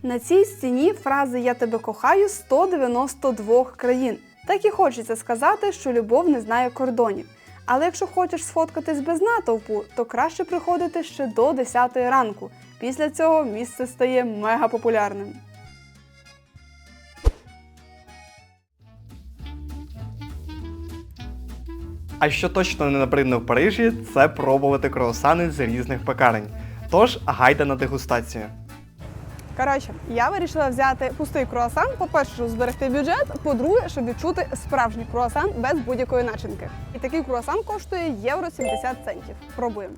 На цій стіні фрази «я тебе кохаю» 192 країн. Так і хочеться сказати, що любов не знає кордонів. Але якщо хочеш сфоткатись без натовпу, то краще приходити ще до 10 ранку. Після цього місце стає мега популярним. А що точно не набридне в Парижі, це пробувати круасани з різних пекарень. Тож, гайда на дегустацію. Коротше, я вирішила взяти пустий круасан, по-перше, щоб зберегти бюджет, по-друге, щоб відчути справжній круасан без будь-якої начинки. І такий круасан коштує євро 70 центів. Пробуємо.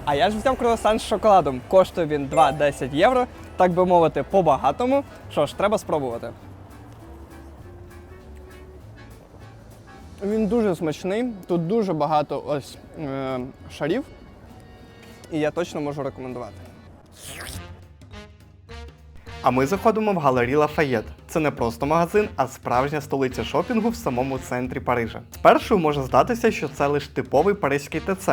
А я ж взяв круасан з шоколадом. Коштує він 2,10 євро, так би мовити, по-багатому. Що ж, треба спробувати. Він дуже смачний, тут дуже багато ось шарів, і я точно можу рекомендувати. А ми заходимо в галерію Лафаєт. Це не просто магазин, а справжня столиця шопінгу в самому центрі Парижа. Спершу може здатися, що це лише типовий паризький ТЦ.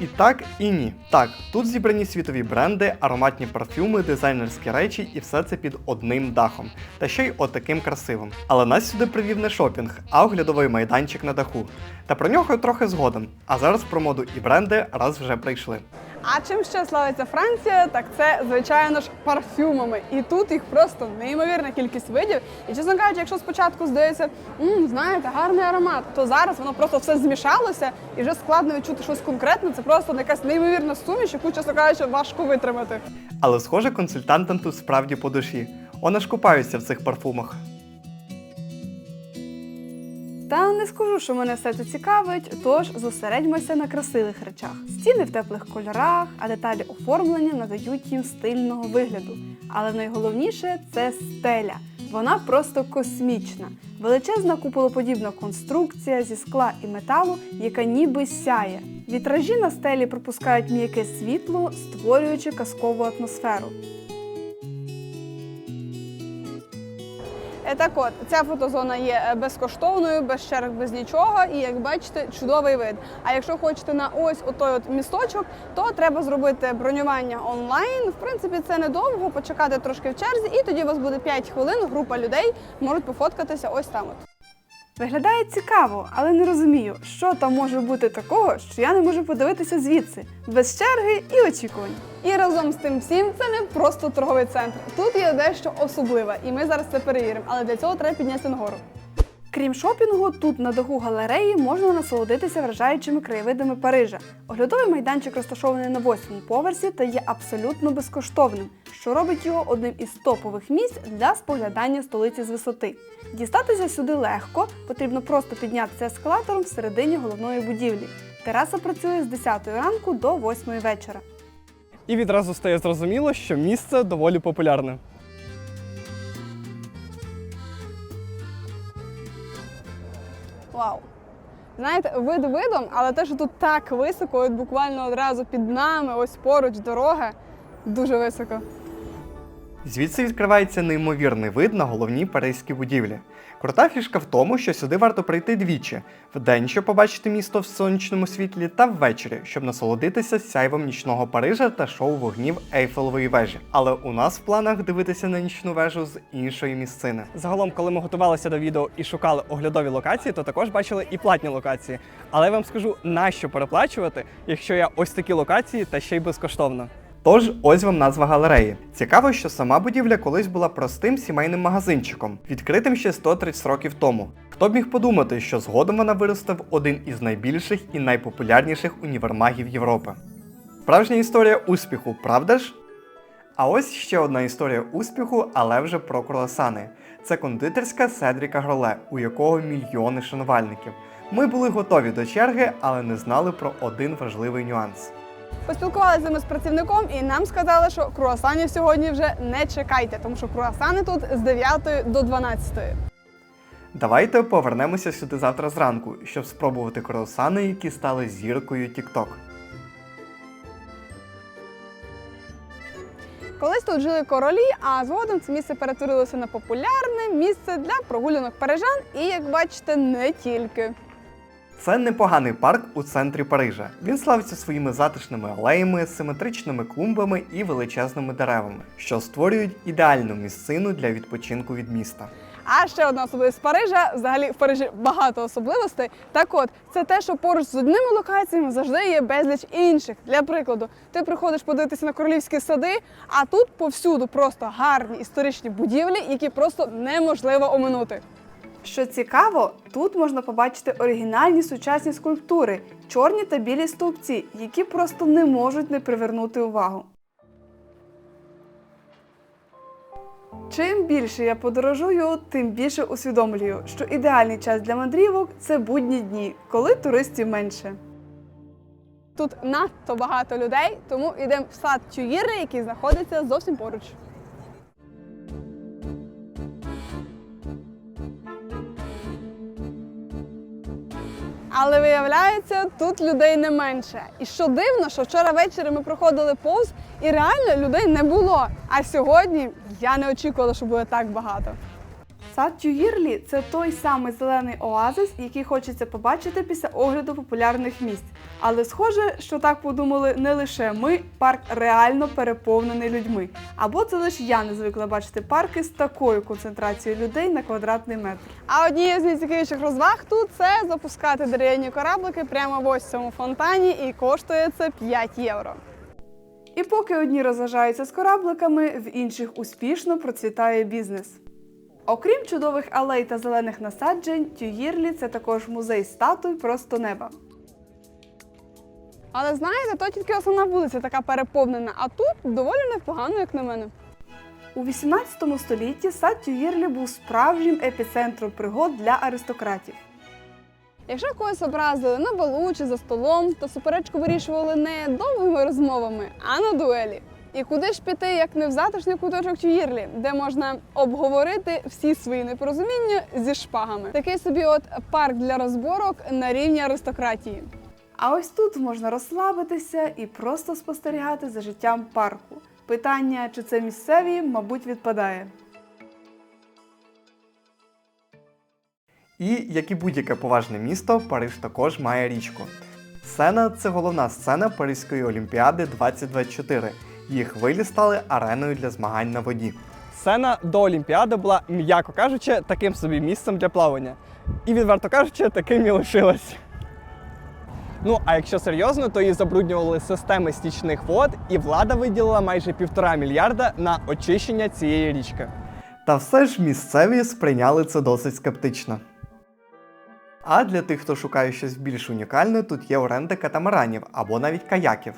І так, і ні. Так, тут зібрані світові бренди, ароматні парфюми, дизайнерські речі і все це під одним дахом. Та ще й отаким красивим. Але нас сюди привів не шопінг, а оглядовий майданчик на даху. Та про нього трохи згодом. А зараз про моду і бренди раз вже прийшли. А чим ще славиться Франція, так це, звичайно ж, парфюмами. І тут їх просто неймовірна кількість видів. І, чесно кажучи, якщо спочатку здається, знаєте, гарний аромат, то зараз воно просто все змішалося і вже складно відчути щось конкретне. Це просто якась неймовірна суміш, яку, чесно кажучи, важко витримати. Але, схоже, консультантам тут справді по душі. Вони ж купаються в цих парфумах. Та не скажу, що мене все це цікавить, тож зосередьмося на красивих речах. Стіни в теплих кольорах, а деталі оформлення надають їм стильного вигляду. Але найголовніше – це стеля. Вона просто космічна. Величезна куполоподібна конструкція зі скла і металу, яка ніби сяє. Вітражі на стелі пропускають м'яке світло, створюючи казкову атмосферу. Так от, ця фотозона є безкоштовною, без черг, без нічого, і, як бачите, чудовий вид. А якщо хочете на ось отой от місточок, то треба зробити бронювання онлайн. В принципі, це недовго, почекати трошки в черзі, і тоді у вас буде 5 хвилин, група людей можуть пофоткатися ось там от. Виглядає цікаво, але не розумію, що там може бути такого, що я не можу подивитися звідси, без черги і очікувань. І разом з тим всім це не просто торговий центр. Тут є дещо особливе, і ми зараз це перевіримо, але для цього треба піднятися нагору. Крім шопінгу, тут на даху галереї можна насолодитися вражаючими краєвидами Парижа. Оглядовий майданчик розташований на 8-му поверсі та є абсолютно безкоштовним, що робить його одним із топових місць для споглядання столиці з висоти. Дістатися сюди легко, потрібно просто піднятися ескалатором всередині головної будівлі. Тераса працює з 10 ранку до 8 вечора. І відразу стає зрозуміло, що місце доволі популярне. Вау! Знаєте, вид видом, але те, що тут так високо, от буквально одразу під нами, ось поруч дорога, дуже високо. Звідси відкривається неймовірний вид на головні паризькі будівлі. Крута фішка в тому, що сюди варто прийти двічі – вдень, щоб побачити місто в сонячному світлі, та ввечері, щоб насолодитися сяйвом нічного Парижа та шоу вогнів Ейфелевої вежі. Але у нас в планах дивитися на нічну вежу з іншої місцини. Загалом, коли ми готувалися до відео і шукали оглядові локації, то також бачили і платні локації. Але я вам скажу, нащо переплачувати, якщо є ось такі локації та ще й безкоштовно. Тож, ось вам назва галереї. Цікаво, що сама будівля колись була простим сімейним магазинчиком, відкритим ще 130 років тому. Хто б міг подумати, що згодом вона виросте в один із найбільших і найпопулярніших універмагів Європи. Справжня історія успіху, правда ж? А ось ще одна історія успіху, але вже про круасани. Це кондитерська Седріка Гроле, у якого мільйони шанувальників. Ми були готові до черги, але не знали про один важливий нюанс. Поспілкувалися ми з працівником і нам сказали, що круасанів сьогодні вже не чекайте, тому що круасани тут з 9 до 12. Давайте повернемося сюди завтра зранку, щоб спробувати круасани, які стали зіркою TikTok. Колись тут жили королі, а згодом це місце перетворилося на популярне місце для прогулянок парижан і, як бачите, не тільки. Це непоганий парк у центрі Парижа. Він славиться своїми затишними алеями, симетричними клумбами і величезними деревами, що створюють ідеальну місцину для відпочинку від міста. А ще одна особливість Парижа, взагалі в Парижі багато особливостей. Так от, це те, що поруч з одними локаціями завжди є безліч інших. Для прикладу, ти приходиш подивитися на королівські сади, а тут повсюду просто гарні історичні будівлі, які просто неможливо оминути. Що цікаво, тут можна побачити оригінальні сучасні скульптури, чорні та білі стовпці, які просто не можуть не привернути увагу. Чим більше я подорожую, тим більше усвідомлюю, що ідеальний час для мандрівок – це будні дні, коли туристів менше. Тут надто багато людей, тому йдемо в сад Тюїрлі, який знаходиться зовсім поруч. Але виявляється, тут людей не менше. І що дивно, що вчора ввечері ми проходили повз і реально людей не було. А сьогодні я не очікувала, що буде так багато. Сад Тюїрлі – це той самий зелений оазис, який хочеться побачити після огляду популярних місць. Але схоже, що так подумали не лише ми, парк реально переповнений людьми. Або це лише я не звикла бачити парки з такою концентрацією людей на квадратний метр. А однією з найцікавіших розваг тут – це запускати дерев'яні кораблики прямо в ось цьому фонтані, і коштує це 5 євро. І поки одні розважаються з корабликами, в інших успішно процвітає бізнес. Окрім чудових алей та зелених насаджень, Тюїрлі – це також музей статуй просто неба. Але знаєте, то тільки основна вулиця така переповнена, а тут доволі непогано, як на мене. У 18 столітті сад Тюїрлі був справжнім епіцентром пригод для аристократів. Якщо когось образили на балу чи за столом, то суперечку вирішували не довгими розмовами, а на дуелі. І куди ж піти, як не в затишний куточок Тюїрлі, де можна обговорити всі свої непорозуміння зі шпагами. Такий собі от парк для розборок на рівні аристократії. А ось тут можна розслабитися і просто спостерігати за життям парку. Питання, чи це місцеві, мабуть, відпадає. І, як і будь-яке поважне місто, Париж також має річку. Сена – це головна сцена Паризької Олімпіади 2024. Її хвилі стали ареною для змагань на воді. Сена до Олімпіади була, м'яко кажучи, таким собі місцем для плавання. І, відверто кажучи, таким і лишилась. Ну, а якщо серйозно, то її забруднювали системи стічних вод, і влада виділила майже 1,5 мільярда на очищення цієї річки. Та все ж місцеві сприйняли це досить скептично. А для тих, хто шукає щось більш унікальне, тут є оренда катамаранів або навіть каяків.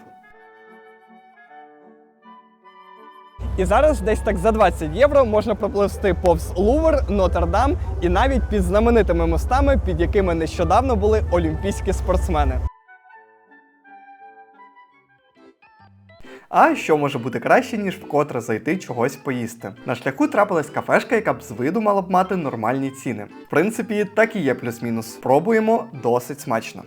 І зараз десь так за 20 євро можна пропливсти повз Лувр, Нотр-Дам і навіть під знаменитими мостами, під якими нещодавно були олімпійські спортсмени. А що може бути краще, ніж вкотре зайти чогось поїсти? На шляху трапилась кафешка, яка б з виду мала б мати нормальні ціни. В принципі, так і є плюс-мінус. Спробуємо, досить смачно.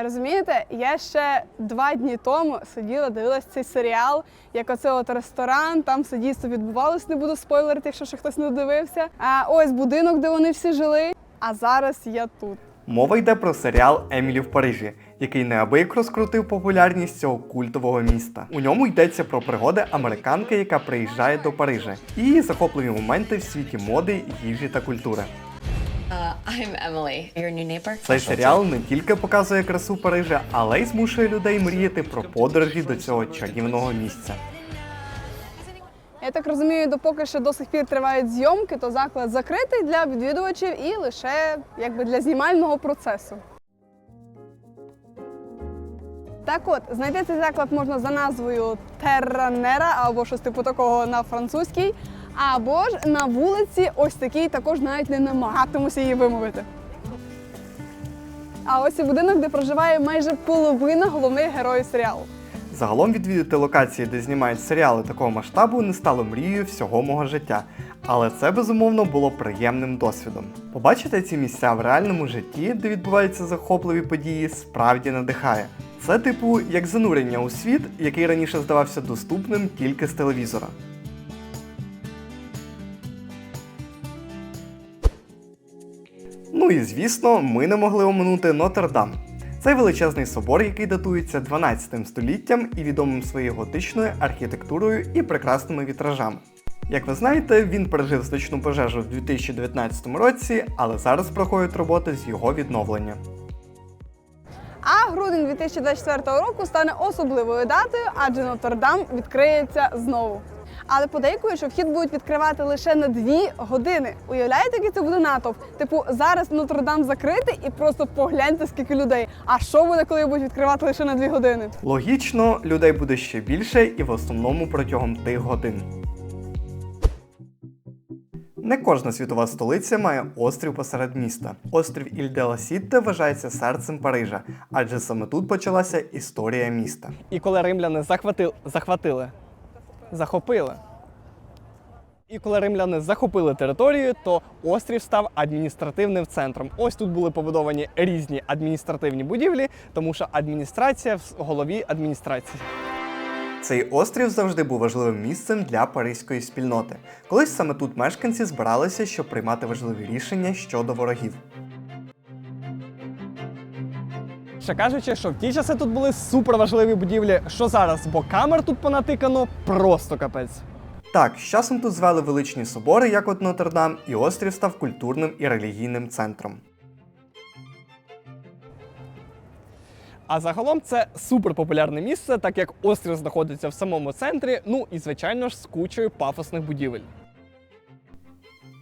Розумієте, я ще 2 дні тому сиділа, дивилась цей серіал, як оце от ресторан, там все дійсно відбувалось, не буду спойлерити, якщо ще хтось не дивився. А ось будинок, де вони всі жили, а зараз я тут. Мова йде про серіал «Емілі в Парижі», який неабияк розкрутив популярність цього культового міста. У ньому йдеться про пригоди американки, яка приїжджає до Парижа, і її захопливі моменти в світі моди, їжі та культури. I'm Emily, your new neighbor. Цей серіал не тільки показує красу Парижа, але й змушує людей мріяти про подорожі до цього чарівного місця. Я так розумію, допоки ще до сих пір тривають зйомки, то заклад закритий для відвідувачів і лише якби для знімального процесу. Так от, знайти цей заклад можна за назвою Терранера або щось типу такого на французькій, або ж на вулиці ось такій, також навіть не намагатимуся її вимовити. А ось і будинок, де проживає майже половина головних героїв серіалу. Загалом відвідати локації, де знімають серіали такого масштабу, не стало мрією всього мого життя. Але це, безумовно, було приємним досвідом. Побачити ці місця в реальному житті, де відбуваються захопливі події, справді надихає. Це, типу, як занурення у світ, який раніше здавався доступним тільки з телевізора. Ну і, звісно, ми не могли оминути Нотр-Дам. Цей величезний собор, який датується 12 століттям і відомим своєю готичною архітектурою і прекрасними вітражами. Як ви знаєте, він пережив значну пожежу в 2019 році, але зараз проходять роботи з його відновлення. А грудень 2024 року стане особливою датою, адже Нотр-Дам відкриється знову. Але подейкують, що вхід будуть відкривати лише на 2 години. Уявляєте, який це буде натовп? Типу, зараз Нотр-Дам закритий і просто погляньте, скільки людей. А що буде, коли будуть відкривати лише на 2 години? Логічно, людей буде ще більше і в основному протягом тих годин. Не кожна світова столиця має острів посеред міста. Острів Іль-де-ла-Сітте вважається серцем Парижа, адже саме тут почалася історія міста. І коли римляни захопили. І коли римляни захопили територію, то острів став адміністративним центром. Ось тут були побудовані різні адміністративні будівлі, тому що адміністрація в голові адміністрації. Цей острів завжди був важливим місцем для паризької спільноти. Колись саме тут мешканці збиралися, щоб приймати важливі рішення щодо ворогів. Ще кажучи, що в ті часи тут були суперважливі будівлі, що зараз, бо камер тут понатикано просто капець. Так, з часом тут звели величні собори, як от Нотр-Дам, і острів став культурним і релігійним центром. А загалом це суперпопулярне місце, так як острів знаходиться в самому центрі, ну і звичайно ж з кучою пафосних будівель.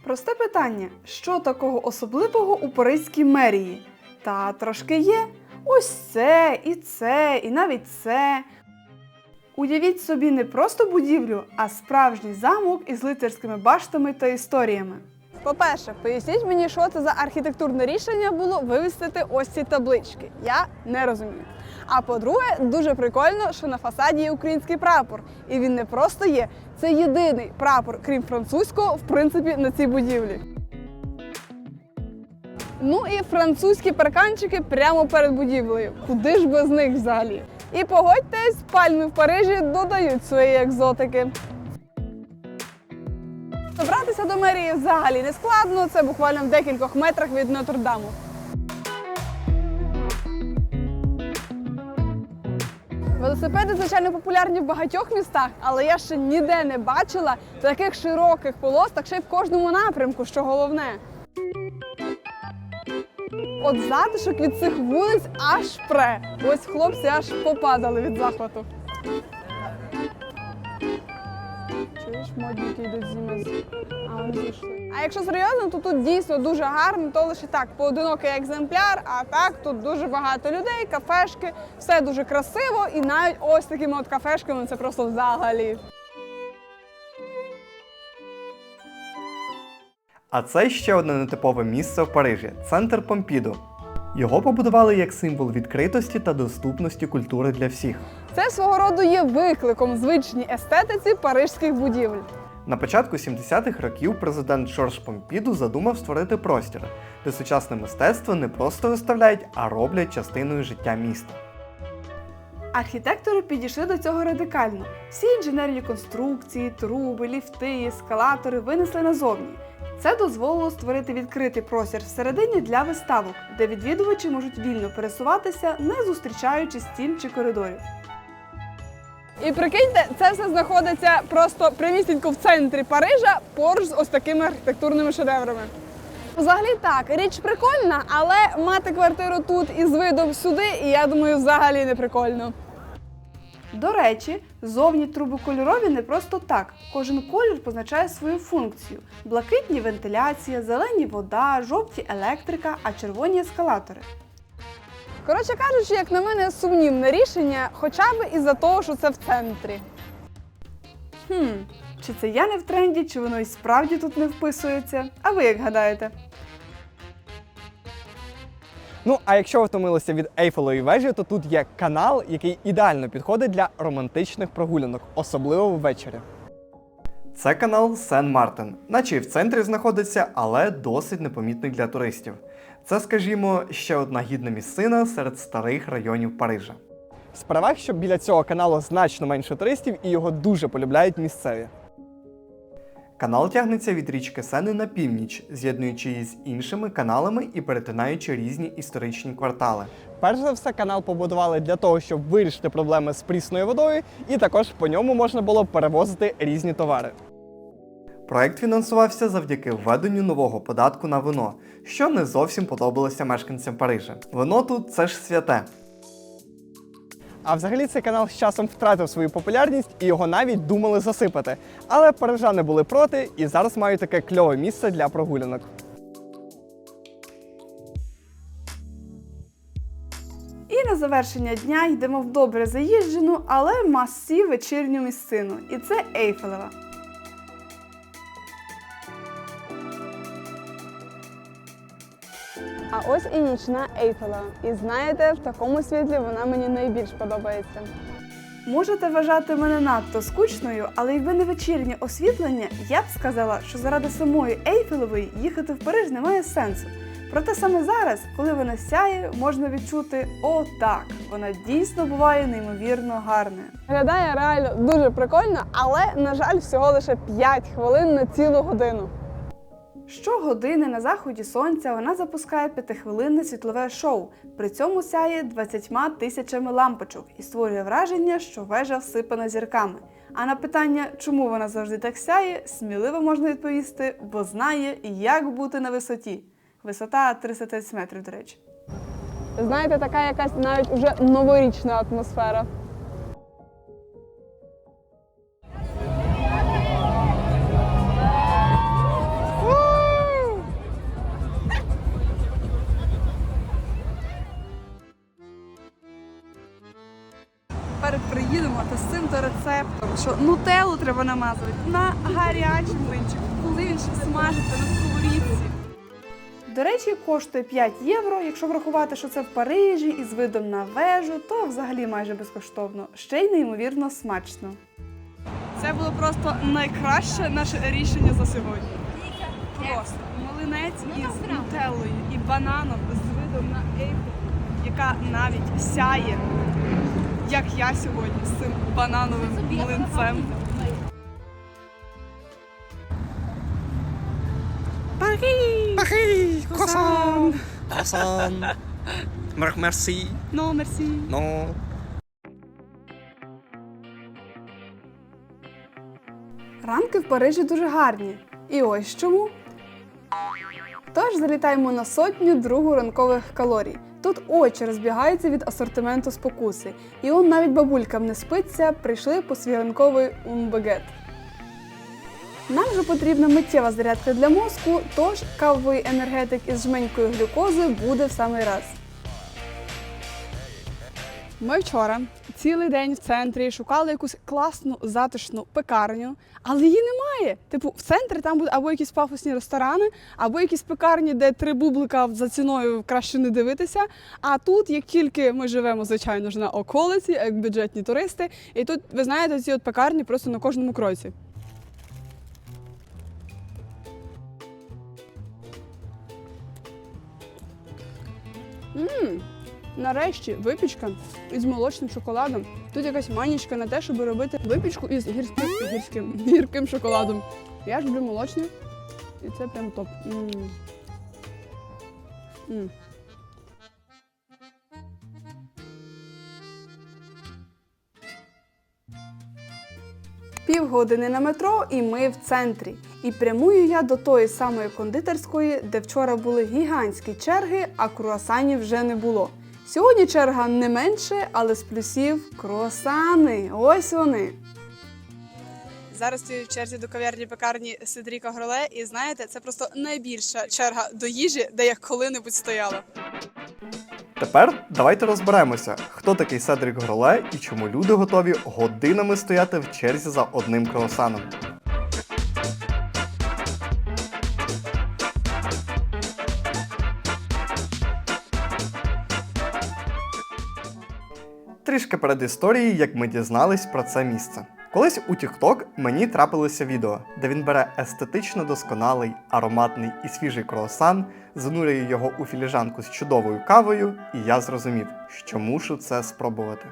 Просте питання: що такого особливого у паризькій мерії? Та трошки є. Ось це, і навіть це. Уявіть собі не просто будівлю, а справжній замок із лицарськими баштами та історіями. По-перше, поясніть мені, що це за архітектурне рішення було вивісити ось ці таблички. Я не розумію. А по-друге, дуже прикольно, що на фасаді є український прапор. І він не просто є, це єдиний прапор, крім французького, в принципі, на цій будівлі. Ну і французькі парканчики прямо перед будівлею. Куди ж без них взагалі? І погодьтесь, пальми в Парижі додають своєї екзотики. Добратися до мерії взагалі не складно, це буквально в декількох метрах від Нотр-Даму. Велосипеди, звичайно, популярні в багатьох містах, але я ще ніде не бачила таких широких полос, так ще й в кожному напрямку, що головне. От затишок від цих вулиць аж пре. Ось хлопці аж попадали від захвату. Чуєш, модники йдуть зі. А вони зійшли. А якщо серйозно, то тут дійсно дуже гарно, то лише так, поодинокий екземпляр, а так тут дуже багато людей, кафешки, все дуже красиво і навіть ось такими от кафешками це просто взагалі. А це ще одне нетипове місце в Парижі – центр Помпіду. Його побудували як символ відкритості та доступності культури для всіх. Це свого роду є викликом звичній естетиці парижських будівель. На початку 70-х років президент Жорж Помпіду задумав створити простір, де сучасне мистецтво не просто виставляють, а роблять частиною життя міста. Архітектори підійшли до цього радикально. Всі інженерні конструкції, труби, ліфти, ескалатори винесли назовні. Це дозволило створити відкритий простір всередині для виставок, де відвідувачі можуть вільно пересуватися, не зустрічаючи стін чи коридорів. І прикиньте, це все знаходиться просто прямісінько в центрі Парижа, поруч з ось такими архітектурними шедеврами. Взагалі так, річ прикольна, але мати квартиру тут із видом сюди, і я думаю, взагалі не прикольно. До речі, зовні труби кольорові не просто так. Кожен колір позначає свою функцію. Блакитні – вентиляція, зелені – вода, жовті – електрика, а червоні – ескалатори. Коротше кажучи, як на мене, сумнівне рішення, хоча б із-за того, що це в центрі. Чи це я не в тренді, чи воно і справді тут не вписується? А ви як гадаєте? Ну, а якщо ви втомилися від Ейфелевої вежі, то тут є канал, який ідеально підходить для романтичних прогулянок, особливо ввечері. Це канал Сен-Мартен, наче і в центрі знаходиться, але досить непомітний для туристів. Це, скажімо, ще одна гідна місцина серед старих районів Парижа. Справа, що біля цього каналу значно менше туристів і його дуже полюбляють місцеві. Канал тягнеться від річки Сени на північ, з'єднуючи її з іншими каналами і перетинаючи різні історичні квартали. Перш за все, канал побудували для того, щоб вирішити проблеми з прісною водою, і також по ньому можна було перевозити різні товари. Проект фінансувався завдяки введенню нового податку на вино, що не зовсім подобалося мешканцям Парижа. Вино тут – це ж святе. А взагалі цей канал з часом втратив свою популярність і його навіть думали засипати. Але парижани були проти і зараз мають таке кльове місце для прогулянок. І на завершення дня йдемо в добре заїжджену, але масі вечірню місцину. І це Ейфелева. А ось і нічна Ейфелева. І знаєте, в такому світлі вона мені найбільш подобається. Можете вважати мене надто скучною, але якби не вечірнє освітлення, я б сказала, що заради самої Ейфелевої їхати в Париж немає сенсу. Проте саме зараз, коли вона сяє, можна відчути «О, так, вона дійсно буває неймовірно гарною». Виглядає реально дуже прикольно, але, на жаль, всього лише 5 хвилин на цілу годину. Щогодини на заході сонця вона запускає 5-хвилинне світлове шоу, при цьому сяє 20 тисячами лампочок і створює враження, що вежа всипана зірками. А на питання, чому вона завжди так сяє, сміливо можна відповісти, бо знає, як бути на висоті. Висота 330 метрів, до речі. Знаєте, така якась навіть уже новорічна атмосфера. Тепер приїдемо та з цим-то рецептом, що нутеллу треба намазувати на гарячий млинчик, коли він ще смажиться на сковорідці. До речі, коштує 5 євро, якщо врахувати, що це в Парижі із видом на вежу, то взагалі майже безкоштовно. Ще й неймовірно смачно. Це було просто найкраще наше рішення за сьогодні. Просто млинець із нутеллою і бананом з видом на Ейфель, яка навіть сяє, як я сьогодні з цим банановим млинцем. Париж! Круасан! Круасан! Мерсі! Ну, мерсі. Ну. Ранки в Парижі дуже гарні. І ось чому. Тож залітаємо на 102 ранкових калорій. Тут очі розбігаються від асортименту спокуси. І он навіть бабулькам не спиться, прийшли по свій ранковий унбагет. Нам же потрібна миттєва зарядка для мозку, тож кавовий енергетик із жменькою глюкози буде в самий раз. Ми вчора цілий день в центрі шукали якусь класну, затишну пекарню, але її немає. Типу, в центрі там будуть або якісь пафосні ресторани, або якісь пекарні, де 3 бублика за ціною краще не дивитися. А тут, як тільки ми живемо, звичайно ж, на околиці, як бюджетні туристи, і тут, ви знаєте, ці от пекарні просто на кожному кроці. Нарешті випічка із молочним шоколадом. Тут якась манічка на те, щоб робити випічку із гірким шоколадом. Я ж люблю молочний, і це прям топ. Півгодини на метро, і ми в центрі. І прямую я до тої самої кондитерської, де вчора були гігантські черги, а круасанів вже не було. Сьогодні черга не менше, але з плюсів круасани. Ось вони. Зараз стою в черзі до кав'ярні пекарні Седріка Гроле, і знаєте, це просто найбільша черга до їжі, де я коли-небудь стояла. Тепер давайте розберемося, хто такий Седрік Гроле і чому люди готові годинами стояти в черзі за одним круасаном. Трішки перед історією, як ми дізнались про це місце. Колись у TikTok мені трапилося відео, де він бере естетично досконалий, ароматний і свіжий круасан, занурює його у філіжанку з чудовою кавою, і я зрозумів, що мушу це спробувати.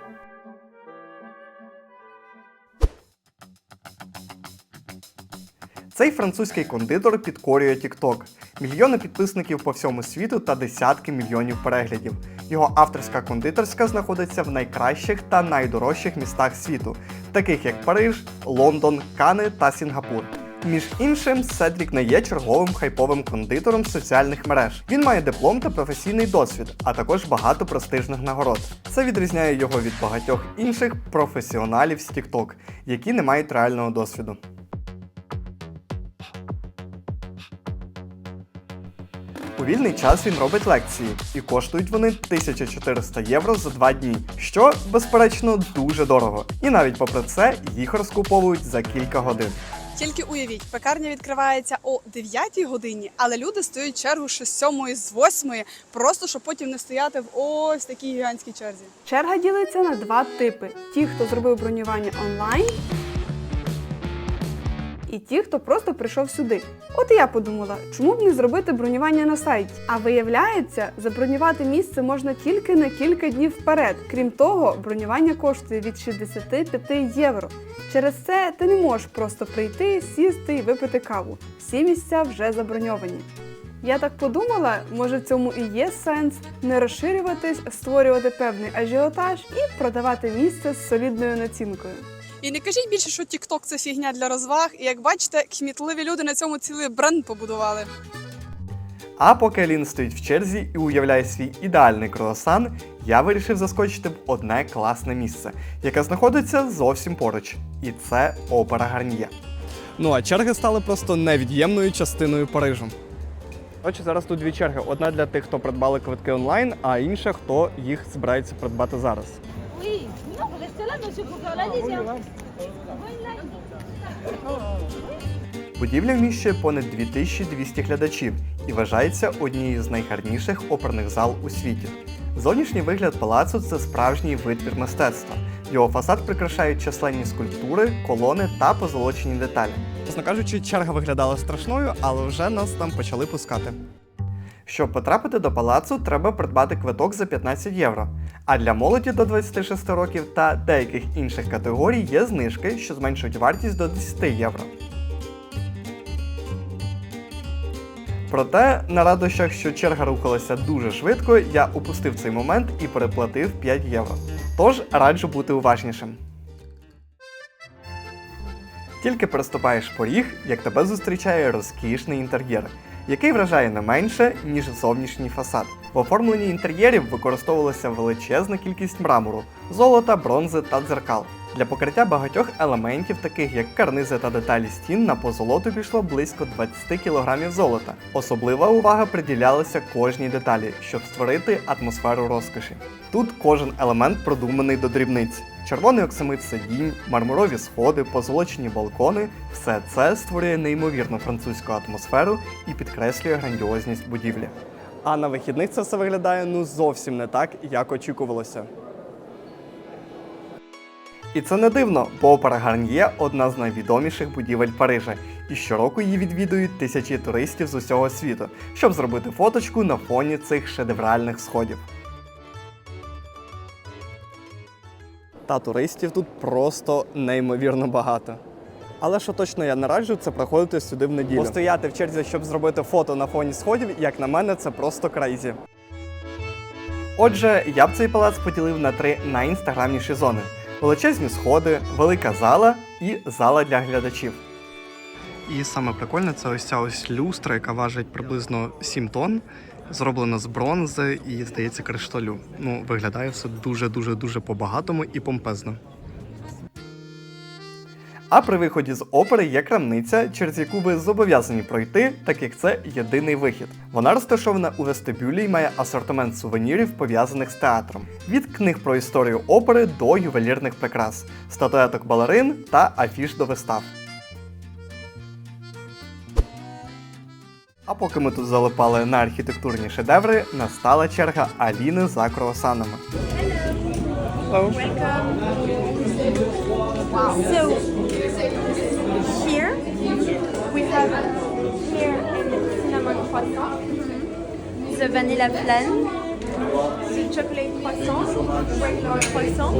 Цей французький кондитер підкорює TikTok. Мільйони підписників по всьому світу та десятки мільйонів переглядів. Його авторська кондитерська знаходиться в найкращих та найдорожчих містах світу, таких як Париж, Лондон, Канни та Сінгапур. Між іншим, Седрік не є черговим хайповим кондитером з соціальних мереж. Він має диплом та професійний досвід, а також багато престижних нагород. Це відрізняє його від багатьох інших професіоналів з TikTok, які не мають реального досвіду. У вільний час він робить лекції, і коштують вони 1400 євро за 2 дні, що, безперечно, дуже дорого. І навіть попри це, їх розкуповують за кілька годин. Тільки уявіть, пекарня відкривається о 9 годині, але люди стоять чергу ще з 7, з 8, просто щоб потім не стояти в ось такій гігантській черзі. Черга ділиться на 2 типи. Ті, хто зробив бронювання онлайн, і ті, хто просто прийшов сюди. От і я подумала, чому б не зробити бронювання на сайті? А виявляється, забронювати місце можна тільки на кілька днів вперед. Крім того, бронювання коштує від 65 євро. Через це ти не можеш просто прийти, сісти і випити каву. Всі місця вже заброньовані. Я так подумала, може в цьому і є сенс не розширюватись, створювати певний ажіотаж і продавати місце з солідною націнкою. І не кажіть більше, що TikTok – це фігня для розваг, і як бачите, кмітливі люди на цьому цілий бренд побудували. А поки Аліна стоїть в черзі і уявляє свій ідеальний круасан, я вирішив заскочити в одне класне місце, яке знаходиться зовсім поруч. І це Опера Гарньє. Ну а черги стали просто невід'ємною частиною Парижу. Отже, зараз тут 2 черги. Одна для тих, хто придбали квитки онлайн, а інша, хто їх збирається придбати зараз. Oui, non, vous restez là, monsieur, pour faire la liste. Будівля вміщує понад 2200 глядачів і вважається однією з найгарніших оперних зал у світі. Зовнішній вигляд палацу – це справжній витвір мистецтва. Його фасад прикрашають численні скульптури, колони та позолочені деталі. Чесно кажучи, черга виглядала страшною, але вже нас там почали пускати. Щоб потрапити до палацу, треба придбати квиток за 15 євро. А для молоді до 26 років та деяких інших категорій є знижки, що зменшують вартість до 10 євро. Проте, на радощах, що черга рухалася дуже швидко, я упустив цей момент і переплатив 5 євро. Тож раджу бути уважнішим. Тільки переступаєш поріг, як тебе зустрічає розкішний інтер'єр, який вражає не менше, ніж зовнішній фасад. В оформленні інтер'єрів використовувалася величезна кількість мрамору, золота, бронзи та дзеркал. Для покриття багатьох елементів, таких як карнизи та деталі стін, на позолоту пішло близько 20 кг золота. Особлива увага приділялася кожній деталі, щоб створити атмосферу розкоші. Тут кожен елемент продуманий до дрібниць. Червоний оксамит сидінь, мармурові сходи, позолочені балкони – все це створює неймовірну французьку атмосферу і підкреслює грандіозність будівлі. А на вихідних це все виглядає зовсім не так, як очікувалося. І це не дивно, бо опера Гарньє – одна з найвідоміших будівель Парижа, і щороку її відвідують тисячі туристів з усього світу, щоб зробити фоточку на фоні цих шедевральних сходів. Та туристів тут просто неймовірно багато. Але що точно я не раджу, це приходити сюди в неділю. Постояти в черзі, щоб зробити фото на фоні сходів, як на мене, це просто крейзі. Отже, я б цей палац поділив на 3 найінстаграмніші зони. Величезні сходи, велика зала і зала для глядачів. І саме прикольне це ось ця люстра, яка важить приблизно 7 тонн, зроблена з бронзи і, здається, кришталю. Виглядає все дуже-дуже-дуже по-багатому і помпезно. А при виході з опери є крамниця, через яку ви зобов'язані пройти, так як це єдиний вихід. Вона розташована у вестибюлі і має асортимент сувенірів, пов'язаних з театром. Від книг про історію опери до ювелірних прикрас, статуеток балерин та афіш до вистав. А поки ми тут залипали на архітектурні шедеври, настала черга Аліни за круасанами. So here we have here the cinnamon croissant, the vanilla flan, the chocolate croissant, regular croissant,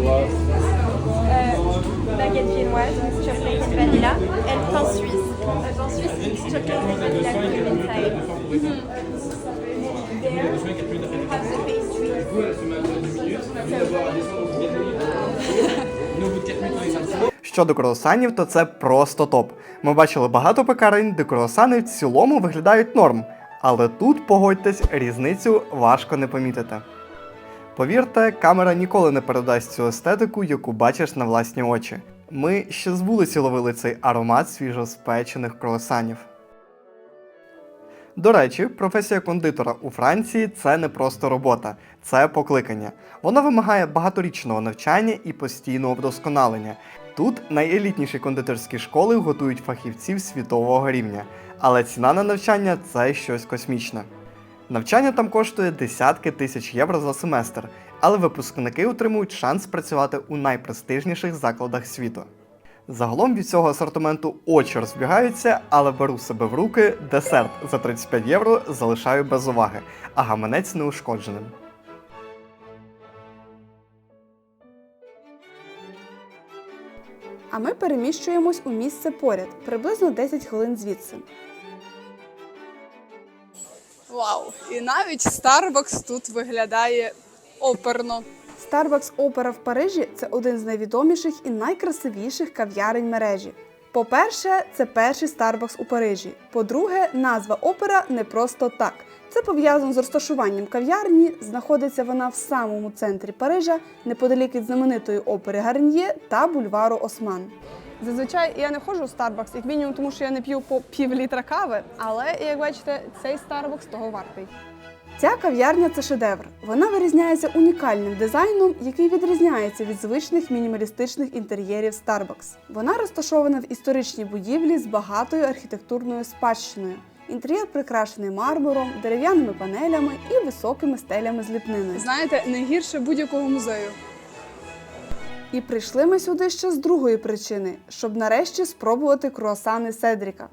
baguette viennoise with chocolate and vanilla, and pain suisse. Pain suisse is chocolate and vanilla cream inside. There we have the pastry. Щодо круасанів, то це просто топ. Ми бачили багато пекарень, де круасани в цілому виглядають норм. Але тут, погодьтесь, різницю важко не помітити. Повірте, камера ніколи не передасть цю естетику, яку бачиш на власні очі. Ми ще з вулиці ловили цей аромат свіжоспечених круасанів. До речі, професія кондитера у Франції – це не просто робота, це покликання. Вона вимагає багаторічного навчання і постійного вдосконалення. Тут найелітніші кондитерські школи готують фахівців світового рівня, але ціна на навчання – це щось космічне. Навчання там коштує десятки тисяч євро за семестр, але випускники отримують шанс працювати у найпрестижніших закладах світу. Загалом від цього асортименту очі розбігаються, але беру себе в руки, десерт за 35 євро залишаю без уваги, а гаманець неушкодженим. А ми переміщуємось у місце поряд, приблизно 10 хвилин звідси. Вау! І навіть Starbucks тут виглядає оперно. Starbucks Opera в Парижі – це один з найвідоміших і найкрасивіших кав'ярень мережі. По-перше, це перший Starbucks у Парижі. По-друге, назва опера не просто так. Це пов'язано з розташуванням кав'ярні, знаходиться вона в самому центрі Парижа, неподалік від знаменитої опери Гарньє та бульвару Осман. Зазвичай я не ходжу в Starbucks, як мінімум, тому що я не п'ю по пів-літра кави, але, як бачите, цей Starbucks того вартий. Ця кав'ярня – це шедевр. Вона вирізняється унікальним дизайном, який відрізняється від звичних мінімалістичних інтер'єрів Starbucks. Вона розташована в історичній будівлі з багатою архітектурною спадщиною. Інтер'єр прикрашений мармуром, дерев'яними панелями і високими стелями з ліпниною. Знаєте, не гірше будь-якого музею. І прийшли ми сюди ще з другої причини, щоб нарешті спробувати круасани Седріка.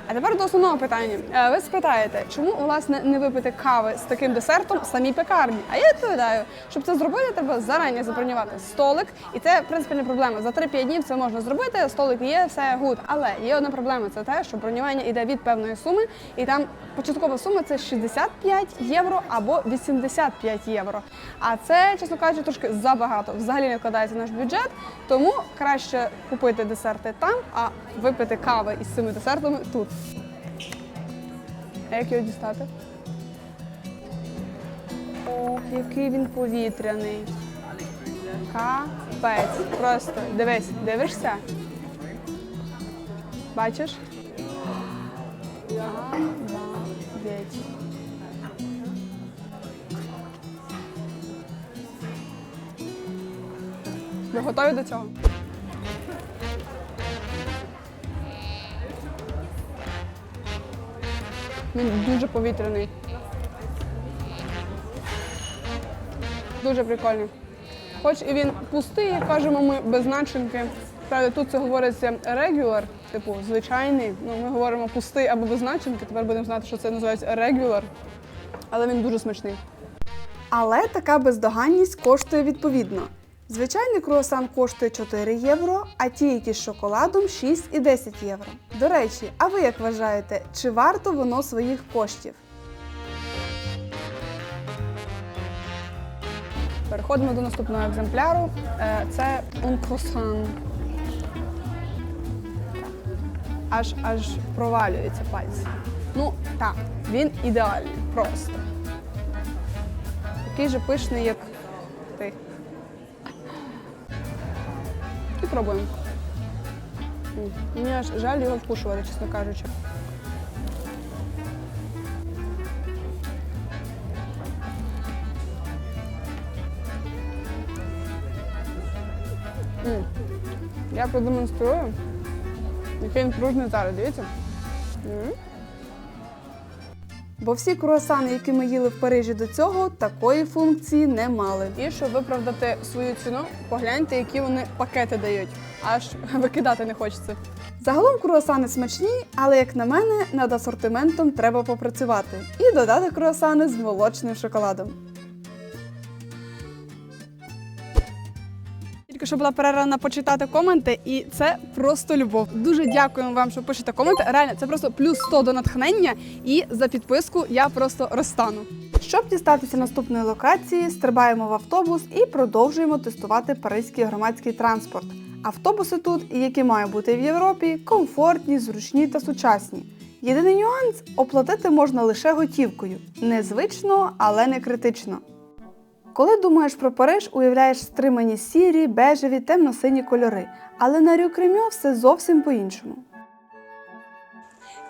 А тепер до основного питання. Ви спитаєте, чому, власне, не випити кави з таким десертом в самій пекарні? А я відповідаю, щоб це зробити, треба зарані забронювати столик. І це, в принципі, не проблема. За 3-5 днів це можна зробити, столик є, все гуд. Але є одна проблема, це те, що бронювання йде від певної суми, і там початкова сума – це 65 євро або 85 євро. А це, чесно кажучи, трошки забагато. Взагалі не вкладається в наш бюджет, тому краще купити десерти там, а випити кави із цими десертами тут. А як його дістати? Ох, який він повітряний. Капець. Просто дивись, дивишся? Бачиш? Обалдеть. Ви готові до цього? Він дуже повітряний. Дуже прикольний. Хоч і він пустий, як кажемо ми, без начинки. Правда, тут це говориться regular, типу звичайний. Ну, ми говоримо пустий або без начинки, тепер будемо знати, що це називається regular. Але він дуже смачний. Але така бездоганність коштує відповідно. Звичайний круасан коштує 4 євро, а ті, які з шоколадом, 6 і 10 євро. До речі, а ви як вважаєте, чи варто воно своїх коштів? Переходимо до наступного екземпляру. Це un croissant. Аж провалюються пальці. Ну, так, він ідеальний, просто. Такий же пишний, як ти. І пробуємо. Мені аж жаль його вкушувати, чесно кажучи. Я продемонструю, який він пружний зараз, дивіться. Бо всі круасани, які ми їли в Парижі до цього, такої функції не мали. І щоб виправдати свою ціну, погляньте, які вони пакети дають. Аж викидати не хочеться. Загалом круасани смачні, але, як на мене, над асортиментом треба попрацювати і додати круасани з молочним шоколадом. Тільки що була перерва почитати коменти, і це просто любов. Дуже дякуємо вам, що пишете коменти. Реально, це просто плюс 100 до натхнення, і за підписку я просто розтану. Щоб дістатися наступної локації, стрибаємо в автобус і продовжуємо тестувати паризький громадський транспорт. Автобуси тут, які мають бути в Європі, комфортні, зручні та сучасні. Єдиний нюанс – оплатити можна лише готівкою. Незвично, але не критично. Коли думаєш про Париж, уявляєш стримані сірі, бежеві, темно-сині кольори. Але на Рю Кремьо все зовсім по-іншому.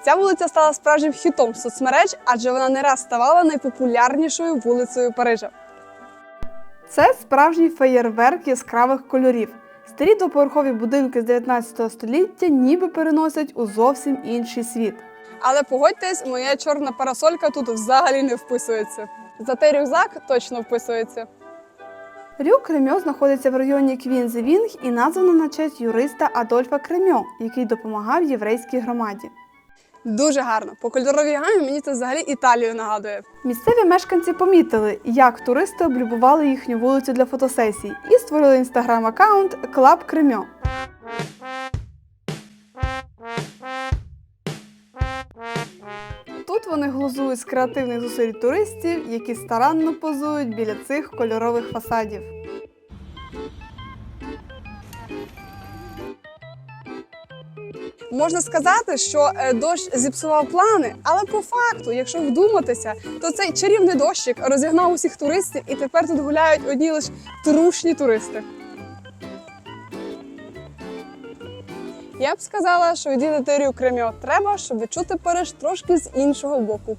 Ця вулиця стала справжнім хітом соцмереж, адже вона не раз ставала найпопулярнішою вулицею Парижа. Це справжній феєрверк яскравих кольорів. Старі двоповерхові будинки з 19 століття ніби переносять у зовсім інший світ. Але погодьтесь, моя чорна парасолька тут взагалі не вписується. Зате рюкзак точно вписується. Рю Кремьо знаходиться в районі Квінзевінг і названо на честь юриста Адольфа Кремьо, який допомагав єврейській громаді. Дуже гарно. По кольоровій гамі мені це взагалі Італію нагадує. Місцеві мешканці помітили, як туристи облюбували їхню вулицю для фотосесій і створили інстаграм-аккаунт Клаб Кремьо. Тут вони глузують з креативних зусиль туристів, які старанно позують біля цих кольорових фасадів. Можна сказати, що дощ зіпсував плани, але по факту, якщо вдуматися, то цей чарівний дощик розігнав усіх туристів, і тепер тут гуляють одні лише трушні туристи. Я б сказала, що відвідати Рю Кремьо треба, щоб відчути Париж трошки з іншого боку.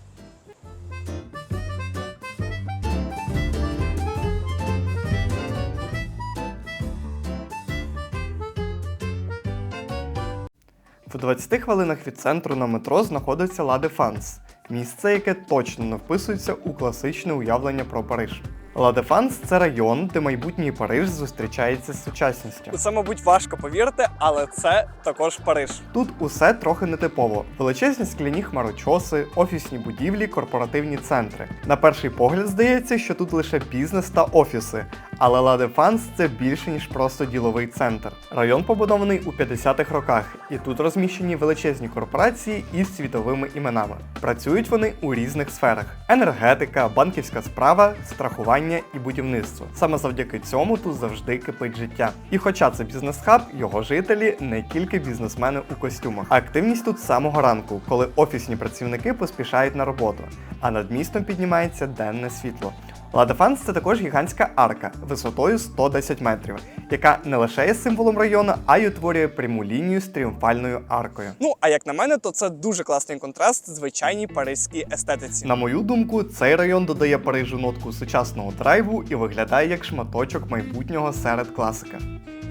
В 20 хвилинах від центру на метро знаходиться Ла Дефанс – місце, яке точно не вписується у класичне уявлення про Париж. Ла Дефанс – це район, де майбутній Париж зустрічається з сучасністю. Це, мабуть, важко повірити, але це також Париж. Тут усе трохи нетипово. Величезні скляні хмарочоси, офісні будівлі, корпоративні центри. На перший погляд здається, що тут лише бізнес та офіси. Але Ла Дефанс – це більше, ніж просто діловий центр. Район побудований у 50-х роках, і тут розміщені величезні корпорації із світовими іменами. Працюють вони у різних сферах – енергетика, банківська справа, страхування і будівництво. Саме завдяки цьому тут завжди кипить життя. І хоча це бізнес-хаб, його жителі не тільки бізнесмени у костюмах. Активність тут з самого ранку, коли офісні працівники поспішають на роботу, а над містом піднімається денне світло. Ла Дефенс – це також гігантська арка висотою 110 метрів, яка не лише є символом району, а й утворює пряму лінію з тріумфальною аркою. Ну, а як на мене, то це дуже класний контраст звичайній паризькій естетиці. На мою думку, цей район додає Парижу нотку сучасного драйву і виглядає як шматочок майбутнього серед класика.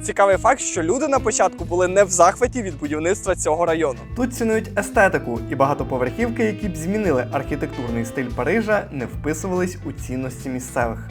Цікавий факт, що люди на початку були не в захваті від будівництва цього району. Тут цінують естетику, і багатоповерхівки, які б змінили архітектурний стиль Парижа, не вписувались у цінності місцевих.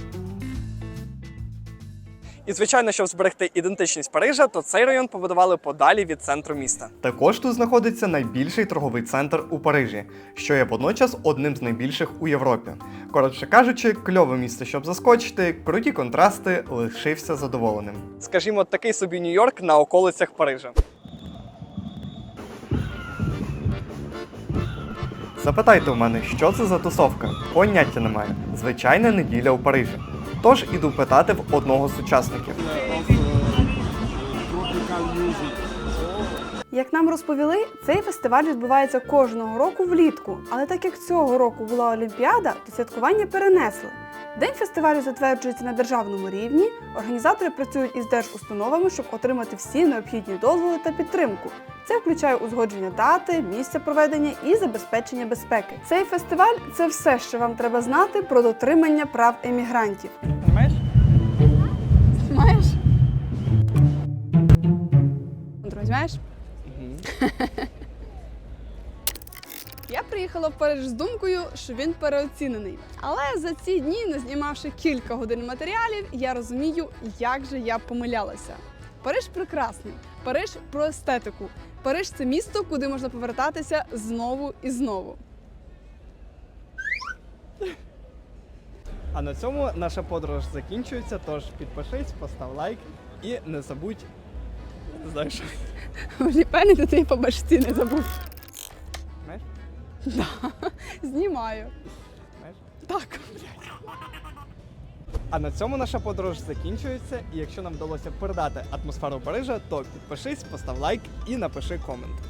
І звичайно, щоб зберегти ідентичність Парижа, то цей район побудували подалі від центру міста. Також тут знаходиться найбільший торговий центр у Парижі, що є водночас одним з найбільших у Європі. Коротше кажучи, кльове місце, щоб заскочити, круті контрасти, лишився задоволеним. Скажімо, такий собі Нью-Йорк на околицях Парижа. Запитайте у мене, що це за тусовка? Поняття немає. Звичайна неділя у Парижі. Тож іду питати в одного з учасників. Як нам розповіли, цей фестиваль відбувається кожного року влітку, але так як цього року була Олімпіада, то святкування перенесли. День фестивалю затверджується на державному рівні, організатори працюють із держустановами, щоб отримати всі необхідні дозволи та підтримку. Це включає узгодження дати, місця проведення і забезпечення безпеки. Цей фестиваль – це все, що вам треба знати про дотримання прав емігрантів. Знаєш? Маєш? Візьмеш? Я приїхала в Париж з думкою, що він переоцінений. Але за ці дні, не знімавши кілька годин матеріалів, я розумію, як же я помилялася. Париж прекрасний. Париж про естетику. Париж – це місто, куди можна повертатися знову і знову. А на цьому наша подорож закінчується, тож підпишись, постав лайк і не забудь. Знаєш, Вліпенити ти по башці не забудь. знаєш? Знімаю. Знаєш? Так. А на цьому наша подорож закінчується, і якщо нам вдалося передати атмосферу Парижа, то підпишись, постав лайк і напиши комент.